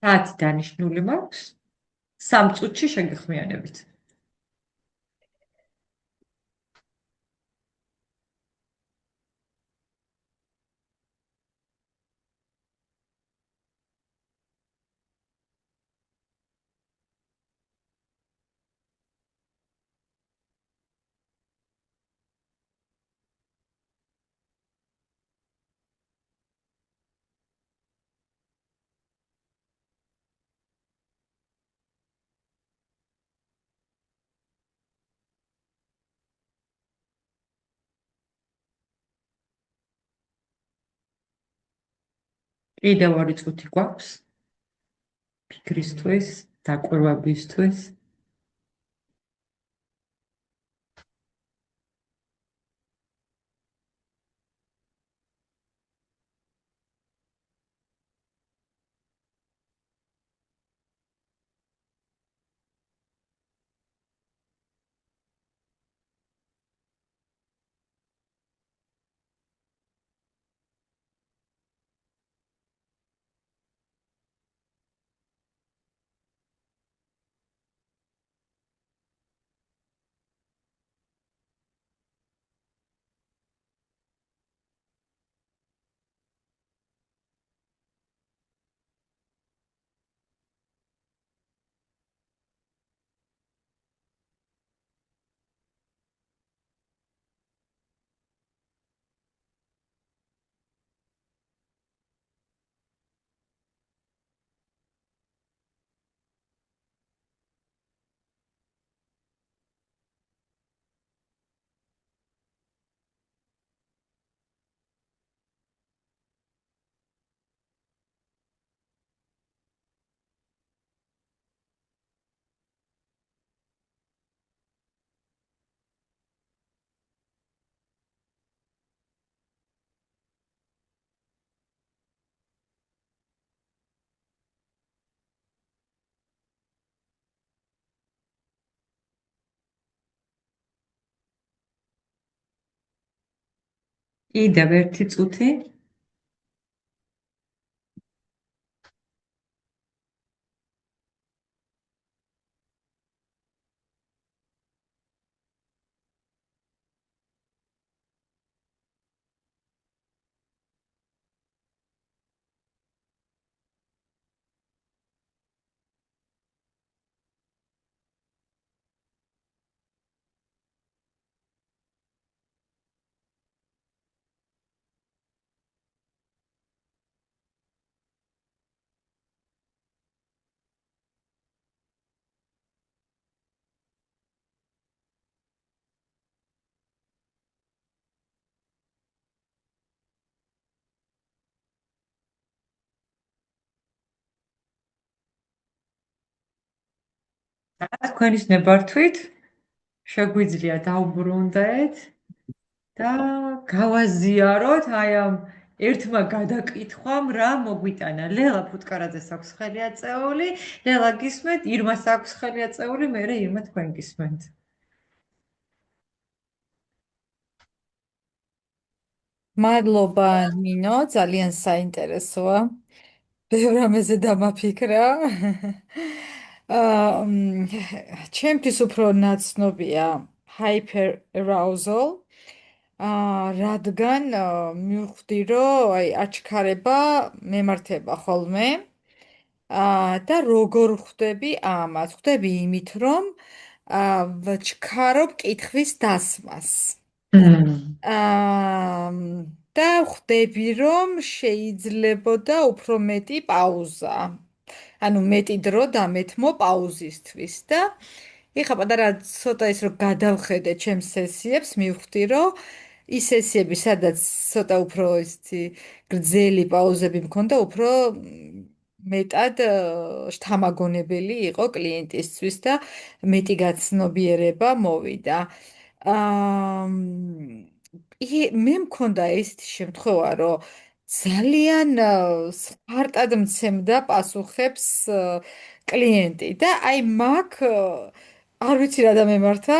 საათი დანიშნული მაქვს 3 წუთში შეგეხმიანებით. კიდევ 2 წუთი გვაქვს ფიქრისთვის, დაკვირვებისთვის. კიდევ 1 წუთი. თქვენის ნებართვით შეგვიძლია დავბრუნდეთ და გავაზიაროთ აი ამ ერთმა გადაკითხვამ რა მოგვიტანა. ლელა ფუტკარაძეს აქვს ხელი აწეული, ლელა გისმენთ, ირმას აქვს ხელი აწეული, მერე ირმა თქვენ გისმენთ. მადლობა ნინო, ძალიან საინტერესოა. ბევრ რამეზე დამაფიქრა. ჩემთვის უფრო ნაცნობია hyper arousal. რადგან მივხვდი, რომ აი აჩქარება მემართება ხოლმე. და როგორ ხვდები ამას? ხვდები იმით, რომ ვჩქარობ კითხვის დასმას. და ხვდები, რომ შეიძლებოდა უფრო მეტი პაუზა. ანუ მეტი დრო დამეთმო პაუზისთვის და ეხა პატარა ცოტა ის რომ გადავხედე ჩემს სესიებს, მივხვდი, რომ ის სესიები, სადაც ცოტა უფრო ისეთი გრძელი პაუზები მქონდა, უფრო მეტად შთამაგონებელი იყო კლიენტისთვის და მეტი გაცნობიერება მოვიდა. მე მქონდა ესეთი შემთხვევა, რომ ძალიან სპარტად მცემდა პასუხებს კლიენტი და აი მაგ არ ვიცი რა დამემართა,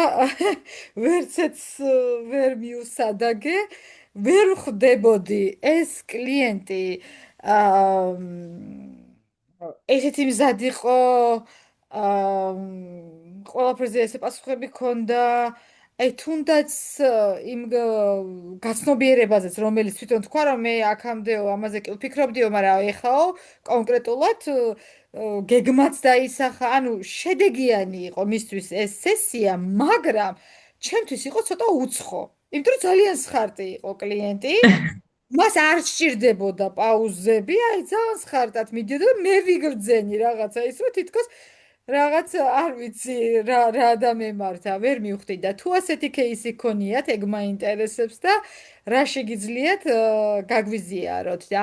ვერცეც ვერ მიუსადაგე, ვერ ხვდებოდი ეს კლიენტი ესეთი მზად იყო ყველაფერზე ესე პასუხები ჰქონდა აი თუნდაც იმ გაცნობიერებაზეც რომელიც თვითონ თქვა რომ მე აქამდეო ამაზე კი ვფიქრობდიო მაგრამ ეხაო კონკრეტულად გეგმაც დაისახა ანუ შედეგიანი იყო მისთვის ეს სესია მაგრამ ჩემთვის იყო ცოტა უცხო იმიტომ რომ ძალიან სხარტი იყო კლიენტი მას არ სჭირდებოდა პაუზები, აი ძალიან სხარტად მიდიოდა და მე ვიგრძენი რაღაცა ის რომ თითქოს რაღაც არ ვიცი რა ადამიანმართა ვერ მივხვდი და თუ ასეთი кейსი გქონიათ ეგ მაინტერესებს და რა შეგიძლიათ გაგვიზიაროთ და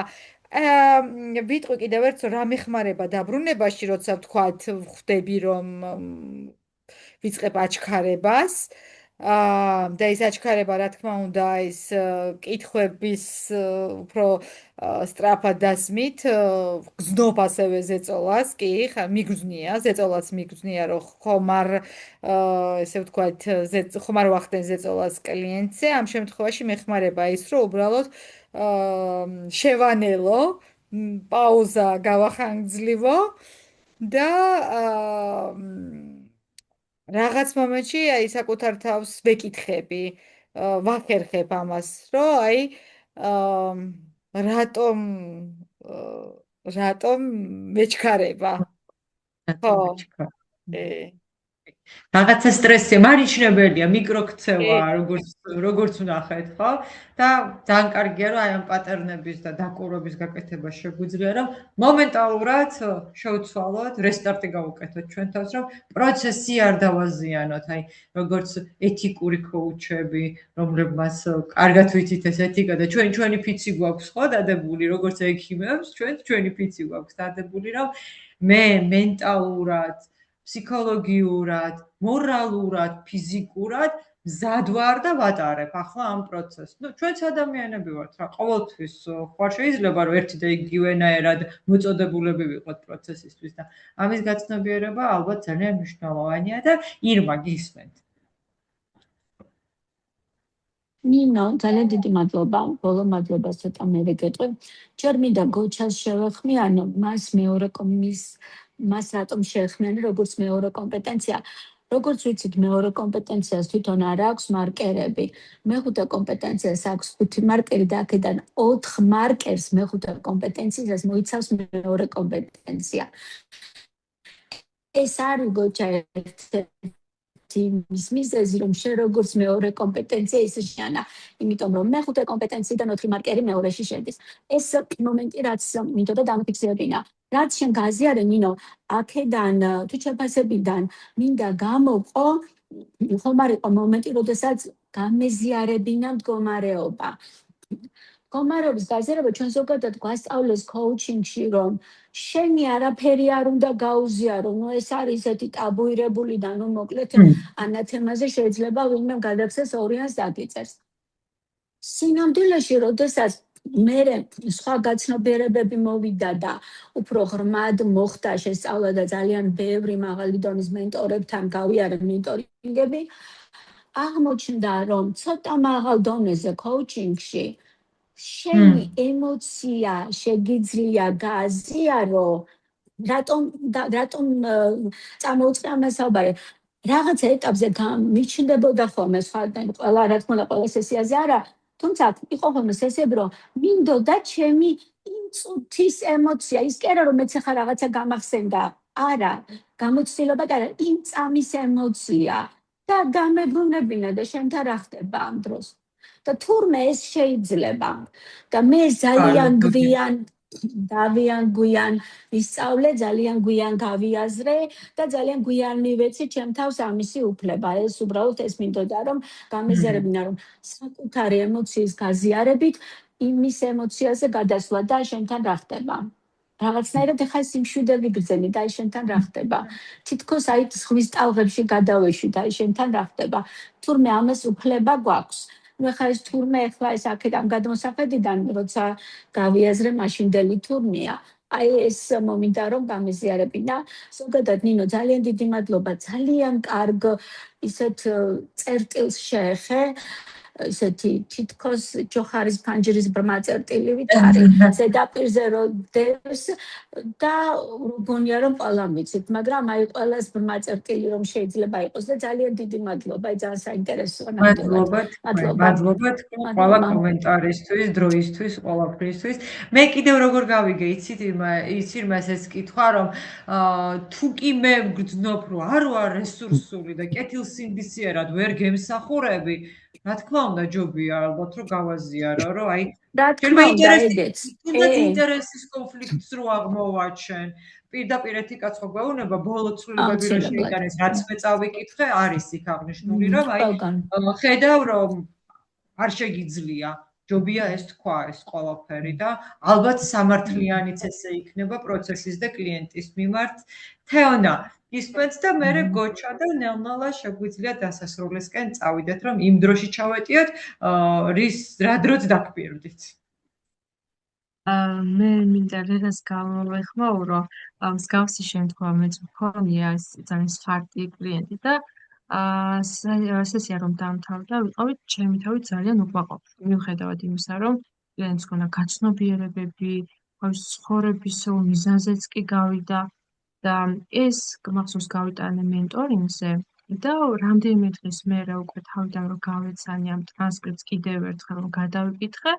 ვიტყვი კიდევ ერთს რა მეხმარება დაბრუნებაში როცა ვთქვათ ხვდები რომ ვიწყებ აჩქარებას და ის აჩქარება რა თქმა უნდა ის კითხვების უფრო სწრაფად დასმით გზნობ ასევე ზეწოლას კი მიგრძნია ზეწოლას მიგრძნია რომ ხომ არ ესე ვთქვათ ხომ არ ვახდენ ზეწოლას კლიენტზე ამ შემთხვევაში მეხმარება ის რომ უბრალოდ შევანელო პაუზა გავახანგძლივო და რაღაც მომენტში აი საკუთარ თავს ვეკითხები, ვახერხებ ამას, რომ აი რატომ მეჩქარება? ხო. რაღაცა სტრესი მარიჩნებელია, მიკროქცევა, როგორც ვნახეთ, ხო? და ძალიან კარგია, რომ აი ამ პატერნების და დაკვირვების გაკეთება შეგვიძლია, რომ მომენტალურად შევცვალოთ, რესტარტი გავუკეთოთ ჩვენ თავს, რომ პროცესი არ დავაზიანოთ, აი როგორც ეთიკური კოუჩები, რომლებმაც კარგად ვიცით ეს ეთიკა და ჩვენი ფიცი გვაქვს, ხო, დადებული, როგორც ექიმებს, ჩვენი ფიცი გვაქვს დადებული, რომ მე მენტალურად ფსიქოლოგიურად, მორალურად, ფიზიკურად მზად ვარ და ვატარებ ახლა ამ პროცესს. ნუ ჩვენც ადამიანები ვართ რა, ყოველთვის ხوار შეიძლება რომ ერთი და იგივენაერად მოწოდებულები ვიყოთ პროცესისთვის და ამის გაცნობიერება ალბათ ძალიან მნიშვნელოვანია და ირმა გისმენთ. ნინო, ძალიან დიდი მადლობა. ბოლო მადლობა ცოტა მე ვეკეთებ. ჯერ მინდა გოჩას შევეხმი, ანუ მას რატომ შეეხმიან როგორც მეორე კომპეტენცია. როგორც ვიცით, მეორე კომპეტენციას თვითონ არ აქვს მარკერები. მეხუთე კომპეტენციას აქვს 5 მარკერი და აქედან 4 მარკერს მეხუთე კომპეტენციას მოიცავს მეორე კომპეტენცია. ეს არის გოჩა ის მიზეზი რომ შე როგორც მეორე კომპეტენცია ისე შეანა, იმიტომ რომ მეხუთე კომპეტენციიდან 4 მარკერი მეორეში შედის. ეს მომენტი რაც მინდოდა დამიფიქსირებინა. რაც შენ გაზიარე ნინო, აქედან თუ შეფასებიდან მინდა გამოვყო, ხომ არ იყო მომენტი, როდესაც გამეზიარებინა მდგომარეობა. მდგომარეობის გაზიარება ჩვენ ზოგადად გვასწავლეს კოუჩინგში, რომ შენი არაფერი არ უნდა გაუზიარო, ნუ ეს არის ესეთი ტაბუირებული და ნუ მოკლედ ანათემაზე შეიძლება ვინმე გადაგცეს ორიანს დაგიწერს. სინამდვილეში, როდესაც მე სხვა გაცნობიერებები მოვიდა და უფრო ღრმად მოხდა შესწავლა და ძალიან ბევრი მაღალი დონის მენტორებთან გავიარე მენტორინგები, აღმოჩნდა რომ ცოტა მაღალ დონეზე კოუჩინგში შენი ემოცია შეგიძლია გააზიარო, რატომ წამოუწყე ამას საუბარი. რაღაც ეტაპზე მიჩნდებოდა ხოლმე ყველა რა თქმა უნდა ყველა სესიაზე არა, თუმცა იყო ხოლმე სესიები, რომ მინდოდა ჩემი იმ წუთის ემოცია, ის კი არა რომ მეც ახლა რაღაცა გამახსენდა, არა, გამოცდილება კი არა, იმ წამის ემოცია და გამებრუნებინა და შენთან რა ხდება ამ დროს. და თურმე ეს შეიძლება და მე ძალიან გვიან ვისწავლე, ძალიან გვიან გავიაზრე და ძალიან გვიან მივეცი ჩემ თავს ამისი უფლება. ეს უბრალოდ ეს მინდოდა რომ გამეზიარებინა რომ საკუთარი ემოციის გაზიარებით იმის ემოციაზე გადასვლა და შენთან რა ხდება. რაღაცნაირად ახლა სიმშვიდე ვიგრძენი და შენთან რა ხდება. თითქოს აი ზღვის ტალღებში გადავეშვი და შენთან რა ხდება. თურმე ამას უფლება გვაქვს. ნუ ხა ეს თურმე ახლა ეს აქედან გადმოსახედიდან როცა გავიაზრე მაშინდელი თურმეა. აი ეს მომინდა რომ გამეზიარებინა. ზოგადად ნინო ძალიან დიდი მადლობა. ძალიან კარგ ისეთ წერტილს შეეხე. ესეთი თითქოს ჯოხარის ფანჯრის ბრმა წერტილივით არის ზედაპირზე რო დევს და გონია რომ ყველა მიცით, მაგრამ აი ყველას ბრმა წერტილი რომ შეიძლება იყოს და ძალიან დიდი მადლობა, ძალიან საინტერესოა ნამდვილად. მადლობა თქვენ ყველა კომენტარისთვის, დროისთვის, ყველაფრისთვის. მე კიდევ როგორ გავიგე, იცით იმას ეს კითხვა, რომ თუ კი მე გძნობ, რომ არ ვარ რესურსული და კეთილსინდისიერად ვერ გემსახურები, რა თქმა უნდა ჯობია ალბათ რომ გავაზიარო, რომ აი ინტერესის კონფლიქტს რო აღმოვაჩენ. პირდაპირ ერთი კაცო გვეუბნება, ბოლო ცვლილებები რო შეიტანეს, რაც მე წავიკითხე, არის იქ აღნიშნული, რომ აი ხედავ რომ არ შეგიძლია, ჯობია ეს თქვა ეს ყველაფერი და ალბათ სამართლიანიც ესე იქნება პროცესის და კლიენტის მიმართ. თეონა, ისმენთ და მე გოჩა და ნელ-ნელა შეგვიძლია დასასრულისკენ წავიდეთ, რომ იმ დროში ჩავეტიოთ, რა დროც დაგპირდით. მე მინდა რეგას გამოვეხმაურო, მსგავსი შემთხვევა მეც მქონია, ძალიან სხარტი კლიენტი და სესია რომ დამთავრდა, ვიყავით ჩემი თავი ძალიან უკმაყოფილი. მიუხედავად იმისა, რომ კლიენტს ჰქონდა გაცნობიერებები, ცხოვრების მიზანზეც კი გავიდა და ეს მახსოვს გავიტანე მენტორინგზე და რამდენიმე დღის მერე უკვე თავიდან რომ გავეცანი ამ ტრანსკრიპტს კიდევ ერთხელ რომ გადავიკითხე,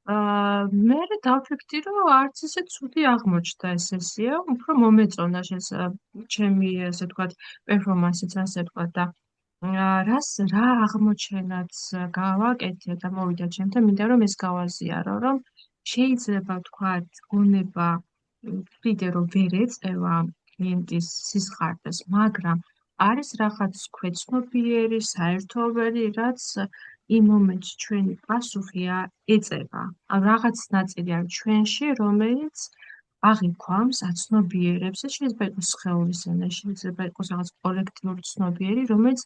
მე დავფიქრდი, რომ არც ისე ცუდი აღმოჩნდა ეს სესია, უფრო მომეწონა ჩემი ესე ვთქვათ პერფორმანსიც ასე ვთქვათ და რა აღმოჩენაც გავაკეთე და მოვიდა ჩემთან, მინდა რომ ეს გავაზიარო, რომ შეიძლება ვთქვათ გონება ვიდე რომ ვერ ეწევა კლიენტის სისხარდეს, მაგრამ არის რაღაც ქვეცნობიერი, საერთოვერი, რაც იმ მომენტში ჩვენი პასუხია ეწევა. რაღაც ნაწილი არის ჩვენში, რომელიც აღიქვამს, აცნობიერებს, შეიძლება იყოს სხეულის ენა, შეიძლება იყოს რაღაც კოლექტიური ცნობიერი, რომელიც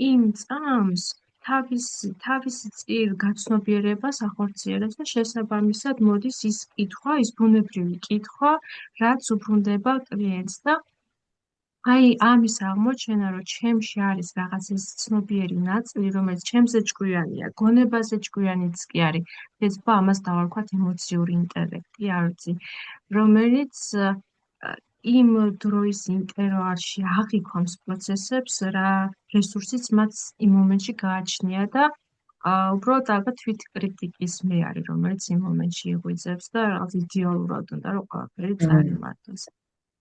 იმ წამს თავის წილ გაცნობიერებას ახორციელებს და შესაბამისად მოდის ის კითხვა, ის ბუნებრივი კითხვა, რაც უბრუნდება კლიენტს და აი ამის აღმოჩენა, რომ ჩემში არის რაღაც ეს ცნობიერი ნაწილი, რომელიც ჩემზე ჭკვიანია, გონებაზე ჭკვიანიც კი არის. შეიძლება ამას დავარქვათ ემოციური ინტელექტი, არ ვიცი, რომელიც იმ დროის ინტერვალში აღიქვამს პროცესებს, რა რესურსიც მათ იმ მომენტში გააჩნია და უბრალოდ ალბათ თვითკრიტიკის მე არის, რომელიც იმ მომენტში იღვიძებს და რაღაც იდეალურად უნდა რომ ყველაფერი წარიმართოს.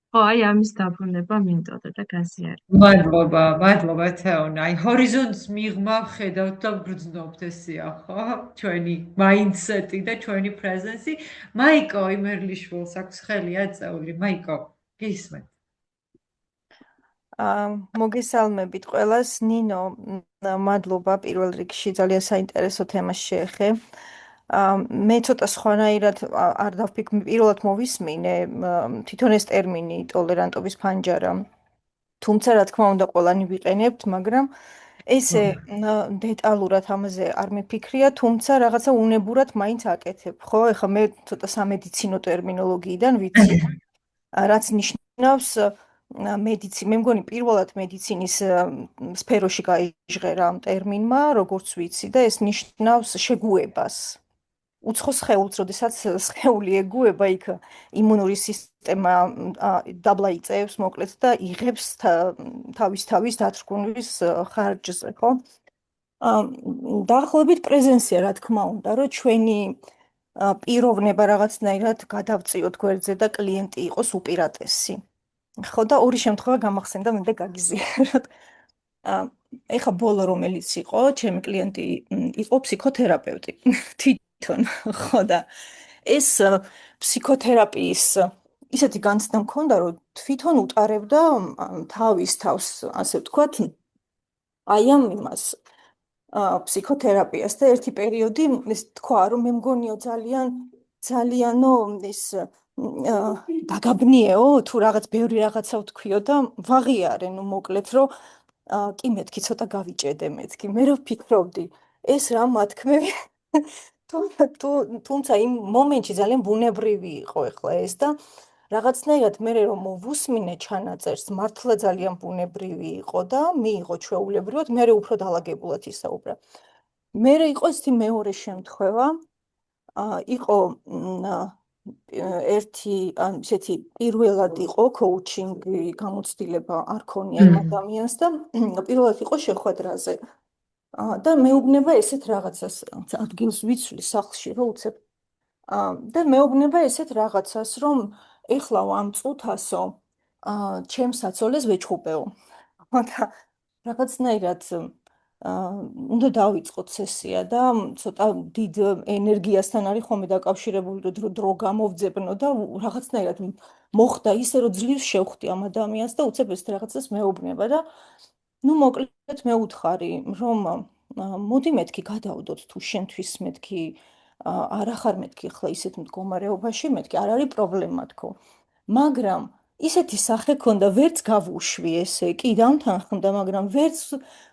ხო, აი ამის დაბრუნება მინდოდა და გაზიარი. მადლობა თეონა. აი ჰორიზონტს მიღმა ხედავთ და გრძნობთ ესეა, ხო? ჩვენი მაინდსეტი და ჩვენი პრეზენსი. მაიკო იმერლიშვილს აქვს ხელი აწეული. მაიკო, გისმენთ. მოგესალმებით ყველას. ნინო, მადლობა პირველ რიგში, ძალიან საინტერესო თემას შეეხე. მე ცოტა სხვანაირად არ დავფიქრე, პირველად მოვისმინე თვითონ ეს ტერმინი ტოლერანტობის ფანჯარა. თუმცა რა თქმა უნდა ყველანი ვიყენებთ, მაგრამ ესე დეტალურად ამაზე არ მეფიქრია, თუმცა რაღაცა უნებურად მაინც აკეთებ, ხო? ეხლა მე ცოტა სამედიცინო ტერმინოლოგიიდან ვიცი, რაც ნიშნავს მე მგონი პირველად მედიცინის სფეროში გაიჟღერა ამ ტერმინმა, როგორც ვიცი და ეს ნიშნავს შეგუებას. უცხო სხეულს, როდესაც სხეული ეგუება, იქ იმუნური სისტემა დაბლა იწევს, მოკლედ და იღებს თავის დათრგუნვის ხარჯზე, ხო? დაახლოებით პრეზენსია, რა თქმა უნდა, რომ ჩვენი პიროვნება რაღაცნაირად გადავწიოთ გვერდზე და კლიენტი იყოს უპირატესი. ხო და ორი შემთხვევა გამახსენდა, მინდა გაგიზიაროთ. ეხა ბოლო რომელიც იყო, ჩემი კლიენტი იყო ფსიქოთერაპევტი. თვითონ, ხო და ეს ფსიქოთერაპიის ისეთი განცდა მქონდა, რომ თვითონ უტარებდა თავის თავს, ასე ვთქვათ, აი ამ იმას ფსიქოთერაპიას და ერთი პერიოდი ეს თქვა, რომ მე მგონიო ძალიანო ეს დაგაბნიეო, თუ რაღაც ბევრი რაღაცა ვთქვიო და ვაღიარე, ნუ მოკლედ, რომ კი მეთქი ცოტა გავიჭედე მეთქი. მე რო ვფიქრობდი, ეს რა მათქმევი თუმცა იმ მომენტში ძალიან ბუნებრივი იყო ეხლა ეს და რაღაცნაირად მე რომ მოვუსმინე ჩანაწერს, მართლა ძალიან ბუნებრივი იყო და მიიღო ჩვეულებრივად, მე უფრო დაალაგებულად ისაუბრა. მერე იყო ესეთი მეორე შემთხვევა, იყო ერთი ისეთი პირველად იყო კოუჩინგი გამოცდილება არ ქონია იმ ადამიანს და პირველად იყო შეხვედრაზე. და მეუბნება ესეთ რაღაცას, ადგილს ვიცვლი სახლში რო უცებ. და მეუბნება ესეთ რაღაცას, რომ ეხლა ამ წუთასო ჩემს საცოლეს ვეჩხუბეო. და რაღაცნაირად უნდა დავიწყოთ სესია და ცოტა დიდ ენერგიასთან არის ხოლმე დაკავშირებული, რომ დრო გამოვძებნო და რაღაცნაირად მოხდა ისე, რომ ძლივს შევხვდი ამ ადამიანს და უცებ ეს რაღაცას მეუბნება და ნუ მოკლედ მე უთხარი, რომ მოდი მეთქი გადავდოთ თუ შენთვის მეთქი არ ახარ მეთქი ახლა ისეთ მდგომარეობაში, მეთქი არ არის პრობლემა თქო. მაგრამ ისეთი სახე ქონდა, ვერც გავუშვი ესე, კი დამთანხმდა, მაგრამ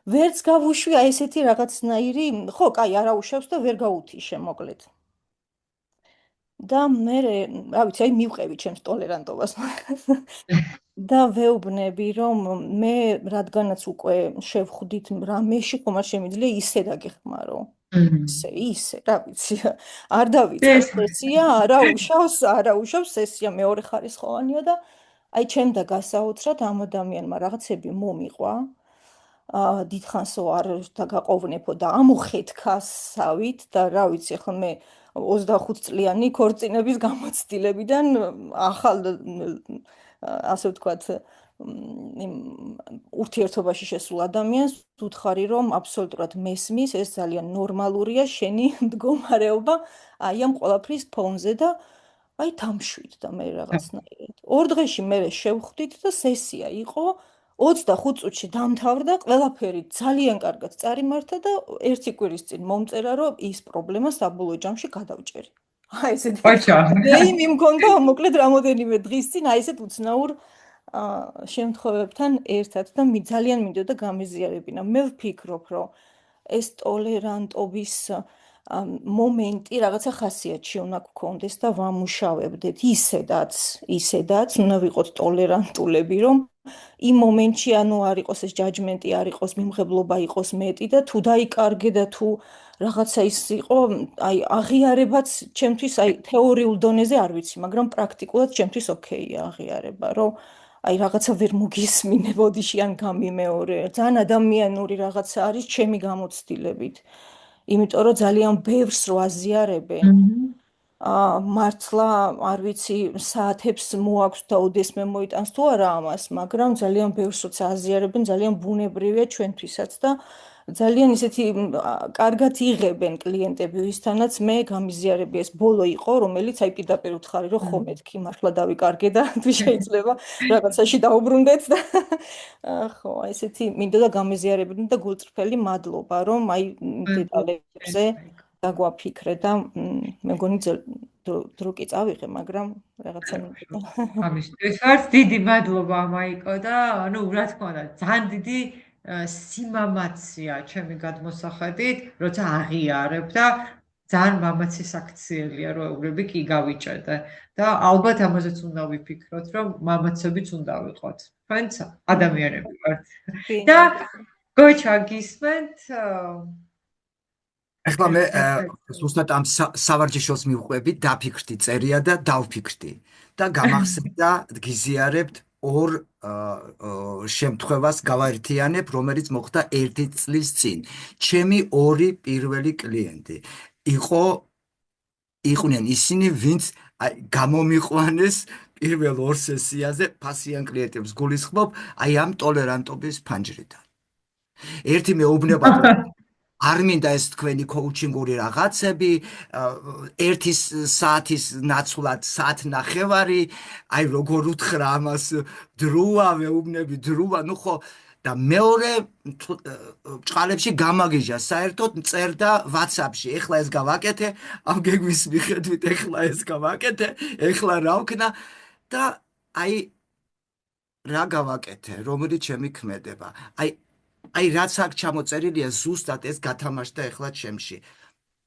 ვერც გავუშვი აი ესეთი რაღაცნაირი, ხო, კაი, არა უშავს და ვერ გაუთიშე მოკლედ. და მე, რა ვიცი, აი მივყევი ჩემს ტოლერანტობას. და ვეუბნები, რომ მე რადგანაც უკვე შევხვდით რამეში, ხომ არ შემიძლია ისე დაგეხმარო. ისე, რა ვიცი, არ დავიწყე სესია, არა უშავს სესია მეორე ხარისხოვანია და აი ჩემდა გასაოცრად ამ ადამიანმა რაღაცები მომიყვა. დიდხანსო არ დაგაყოვნებო და ამოხეთქასავით და რა ვიცი, ახლა მე 25 წლიანი ქორწინების გამოცდილებიდან ახალ ასე ვთქვათ ურთიერთობაში შესულ ადამიანს ვუთხარი, რომ აბსოლუტურად მესმის, ეს ძალიან ნორმალურია შენი მდგომარეობა აი ამ ყველაფრის ფონზე და აი დამშვიდ და მე რაღაცნაირად. 2 დღეში მე შევხვდით და სესია იყო 25 წუთში დამთავრდა, ყველაფერი ძალიან კარგად წარიმართა და 1 კვირის წინ მომწერა, რომ ის პრობლემა საბოლოო ჯამში გადავჭერი. აი ესეთი. მე მქონდა მოკლედ რამოდენიმე დღის წინ აი ესეთ უცნაურ შემთხვევებთან ერთად და ძალიან მინდოდა გამეზიარებინა. მე ვფიქრობ, რომ ეს ტოლერანტობის მომენტი რაღაცა ხასიათში უნდა გქონდეს და ვამუშავებდეთ ისედაც უნდა ვიყოთ ტოლერანტულები, რომ იმ მომენტში ანუ არ იყოს ეს ჯაჯმენტი, არ იყოს მიმღებლობა, იყოს მეტი და თუ დაიკარგე და თუ რაღაცა ის იყო, აი აღიარებაც ჩემთვის აი თეორიულ დონეზე არ ვიცი, მაგრამ პრაქტიკულად ჩემთვის ოკეია აღიარება, რომ აი რაღაცა ვერ მოგისმინე ბოდიში ან გამიმეორე. ძალიან ადამიანური რაღაცა არის ჩემი გამოცდილებით. იმიტომ რომ ძალიან ბევრს რო აზიარებენ. მართლა არ ვიცი საათებს მოაქვს და ოდესმე მოიტანს თუ არა ამას, მაგრამ ძალიან ბევრს როცა აზიარებენ, ძალიან ბუნებრივია ჩვენთვისაც და ძალიან ისეთი კარგად იღებენ კლიენტები, ვისთანაც მე გამიზიარები ეს ბოლო იყო, რომელიც აი პირდაპირ უთხარი, რომ ხო მეთქი მართლა დავიკარგე და თუ შეიძლება რაღაცაში დაუბრუნდეთ და ხო, აი ესეთი მინდოდა გამიზიარებდნენ და გულწრფელი მადლობა, რომ აი დეტალებზე დაგვაფიქრე და მე მგონი დრო კი წავიღე, მაგრამ რაღაცა მინდოდა. ამისთვის ვართ დიდი მადლობა მაიკო და ანუ რა თქმა უნდა, ძალიან დიდი სიმამაცია ჩემი გადმოსახედით, როცა აღიარებ და ძალიან მამაცის აქციელია, რომ ეუბნები კი გავიჭედე და ალბათ ამაზეც უნდა ვიფიქროთ, რომ მამაცებიც უნდა ვიყოთ. თქვენც ადამიანები ვართ. და გოჩა გისმენთ ახლა მე ზუსტად ამ სავარჯიშოს მივყვები, დაფიქრდი წერია და დავფიქრდი და გამახსენდა გიზიარებთ ორ შემთხვევას გავაერთიანებ, რომელიც მოხდა 1 წლის წინ. ჩემი 2 პირველი კლიენტი იყვნენ ისინი, ვინც გამომიყვანეს პირველ 2 სესიაზე, ფასიან კლიენტებს გულისხმობ, აი ამ ტოლერანტობის ფანჯრიდან. ერთი მეუბნება არ მინდა ეს თქვენი კოუჩინგური რაღაცები, 1 საათის ნაცვლად საათნახევარი, აი როგორ უთხრა ამას დროა, მეუბნები დროა, ნუ ხო და მეორე ჭყალებში გამაგიჟა, საერთოდ წერდა WhatsApp-ში, ეხლა ეს გავაკეთე, ამ გეგმის მიხედვით ეხლა ეს გავაკეთე, ეხლა რა ვქნა და აი რა გავაკეთე, რომელი ჩემი ქმედება. აი რაც აქ ჩამოწერილია ზუსტად ეს გათამაშდა ეხლა ჩემში.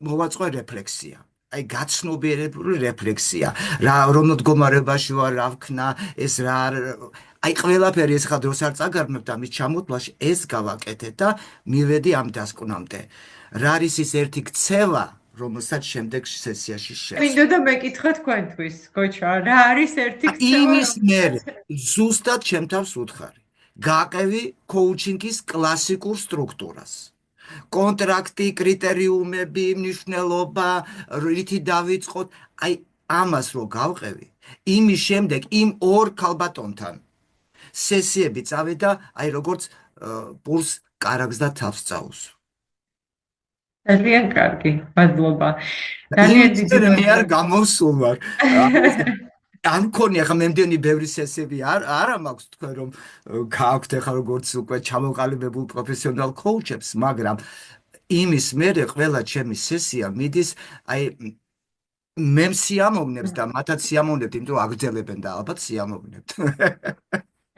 მოვაწყო რეფლექსია. აი გაცნობიერებული რეფლექსია. რა რომ მდგომარეობაში ვარ, რა ვქნა, ეს რა აი ყველაფერი ეს ხა დროს არ წაგარმებ და მის ჩამოთვლაში ეს გავაკეთე და მივედი ამ დასკვნამდე. რა არის ის ერთი ქცევა, რომელსაც შემდეგ სესიაში შეცდ. მინდოდა მეკითხა თქვენთვის, გოჩა, რა არის ერთი ქცევა, იმის მერე ზუსტად ჩემთავს უთხარი. გაყევი კოუჩინგის კლასიკურ სტრუქტურას. კონტრაქტი, კრიტერიუმები, მნიშვნელობა, რითი დავიწყოთ, აი ამას რო გავყევი, იმის შემდეგ იმ ორ ქალბატონთან სესიები წავიდა, აი როგორც პურს კარაგს და თავს წაუსვა. ძალიან კარგი, მადლობა. ძალიან დიდი მე არ გამოვსულ ვარ. ამ მქონია ხა მე მდენი ბევრი სესიები არა მაქვს თქვენ რომ გააქვთ ახლა როგორც უკვე ჩამოყალიბებულ პროფესიონალ კოუჩებს, მაგრამ იმის მერე ყველა ჩემი სესია მიდის აი მე სიამოვნებს და მათაც სიამოვნებთ, იმიტომ რომ აგრძელებენ და ალბათ სიამოვნებთ.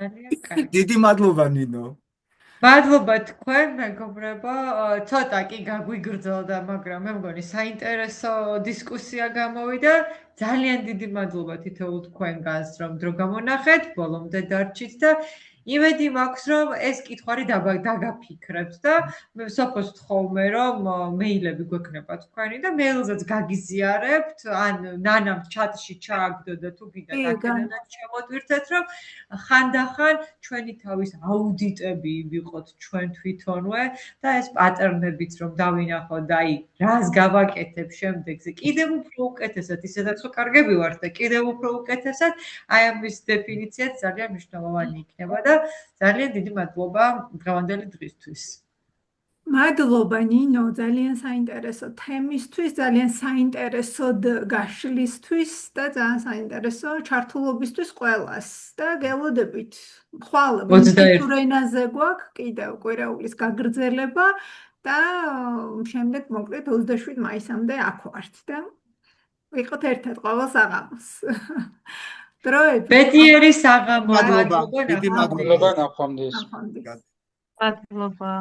ძალიან კარგი. დიდი მადლობა ნინო. მადლობა თქვენ, მეგობრებო, ცოტა კი გაგვიგრძელდა, მაგრამ მე მგონი საინტერესო დისკუსია გამოვიდა. ძალიან დიდი მადლობა თითოეულ თქვენგანს, რომ დრო გამონახეთ, ბოლომდე დარჩით და იმედი მაქვს, რომ ეს კითხვარი დაგაფიქრებთ და მე სოფოს ვთხოვმე, რომ მეილები გვექნება თქვენი და მეილზეც გაგიზიარებთ, ან ნანამ ჩატში ჩააგდო და თუ გინდა დაკიდანაც შემოდვირთეთ, რომ ხანდახან ჩვენი თავის აუდიტები ვიყოთ ჩვენ თვითონვე და ეს პატერნებიც რომ დავინახოთ და აი რას გავაკეთებ შემდეგზე კიდევ უფრო უკეთესად, ისედაც ხო კარგები ვართ და კიდევ უფრო უკეთესად, აი ამის დეფინიციაც ძალიან მნიშვნელოვანი იქნება და ძალიან დიდი მადლობა დღევანდელი დღისთვის. მადლობა ნინო, ძალიან საინტერესო თემისთვის, ძალიან საინტერესოდ გაშლისთვის და ძალიან საინტერესო ჩართულობისთვის ყველას და გელოდებით. ხვალ მიწურ ენაზე გვაქვს კიდევ კვირაულის გაგრძელება და შემდეგ მოკლედ 27 მაისამდე აქ ვართ და ვიყოთ ერთად ყოველ საღამოს. დროებით. ბედიერი საღამო. მადლობა. დიდი მადლობა. ნახვამდის. მადლობა.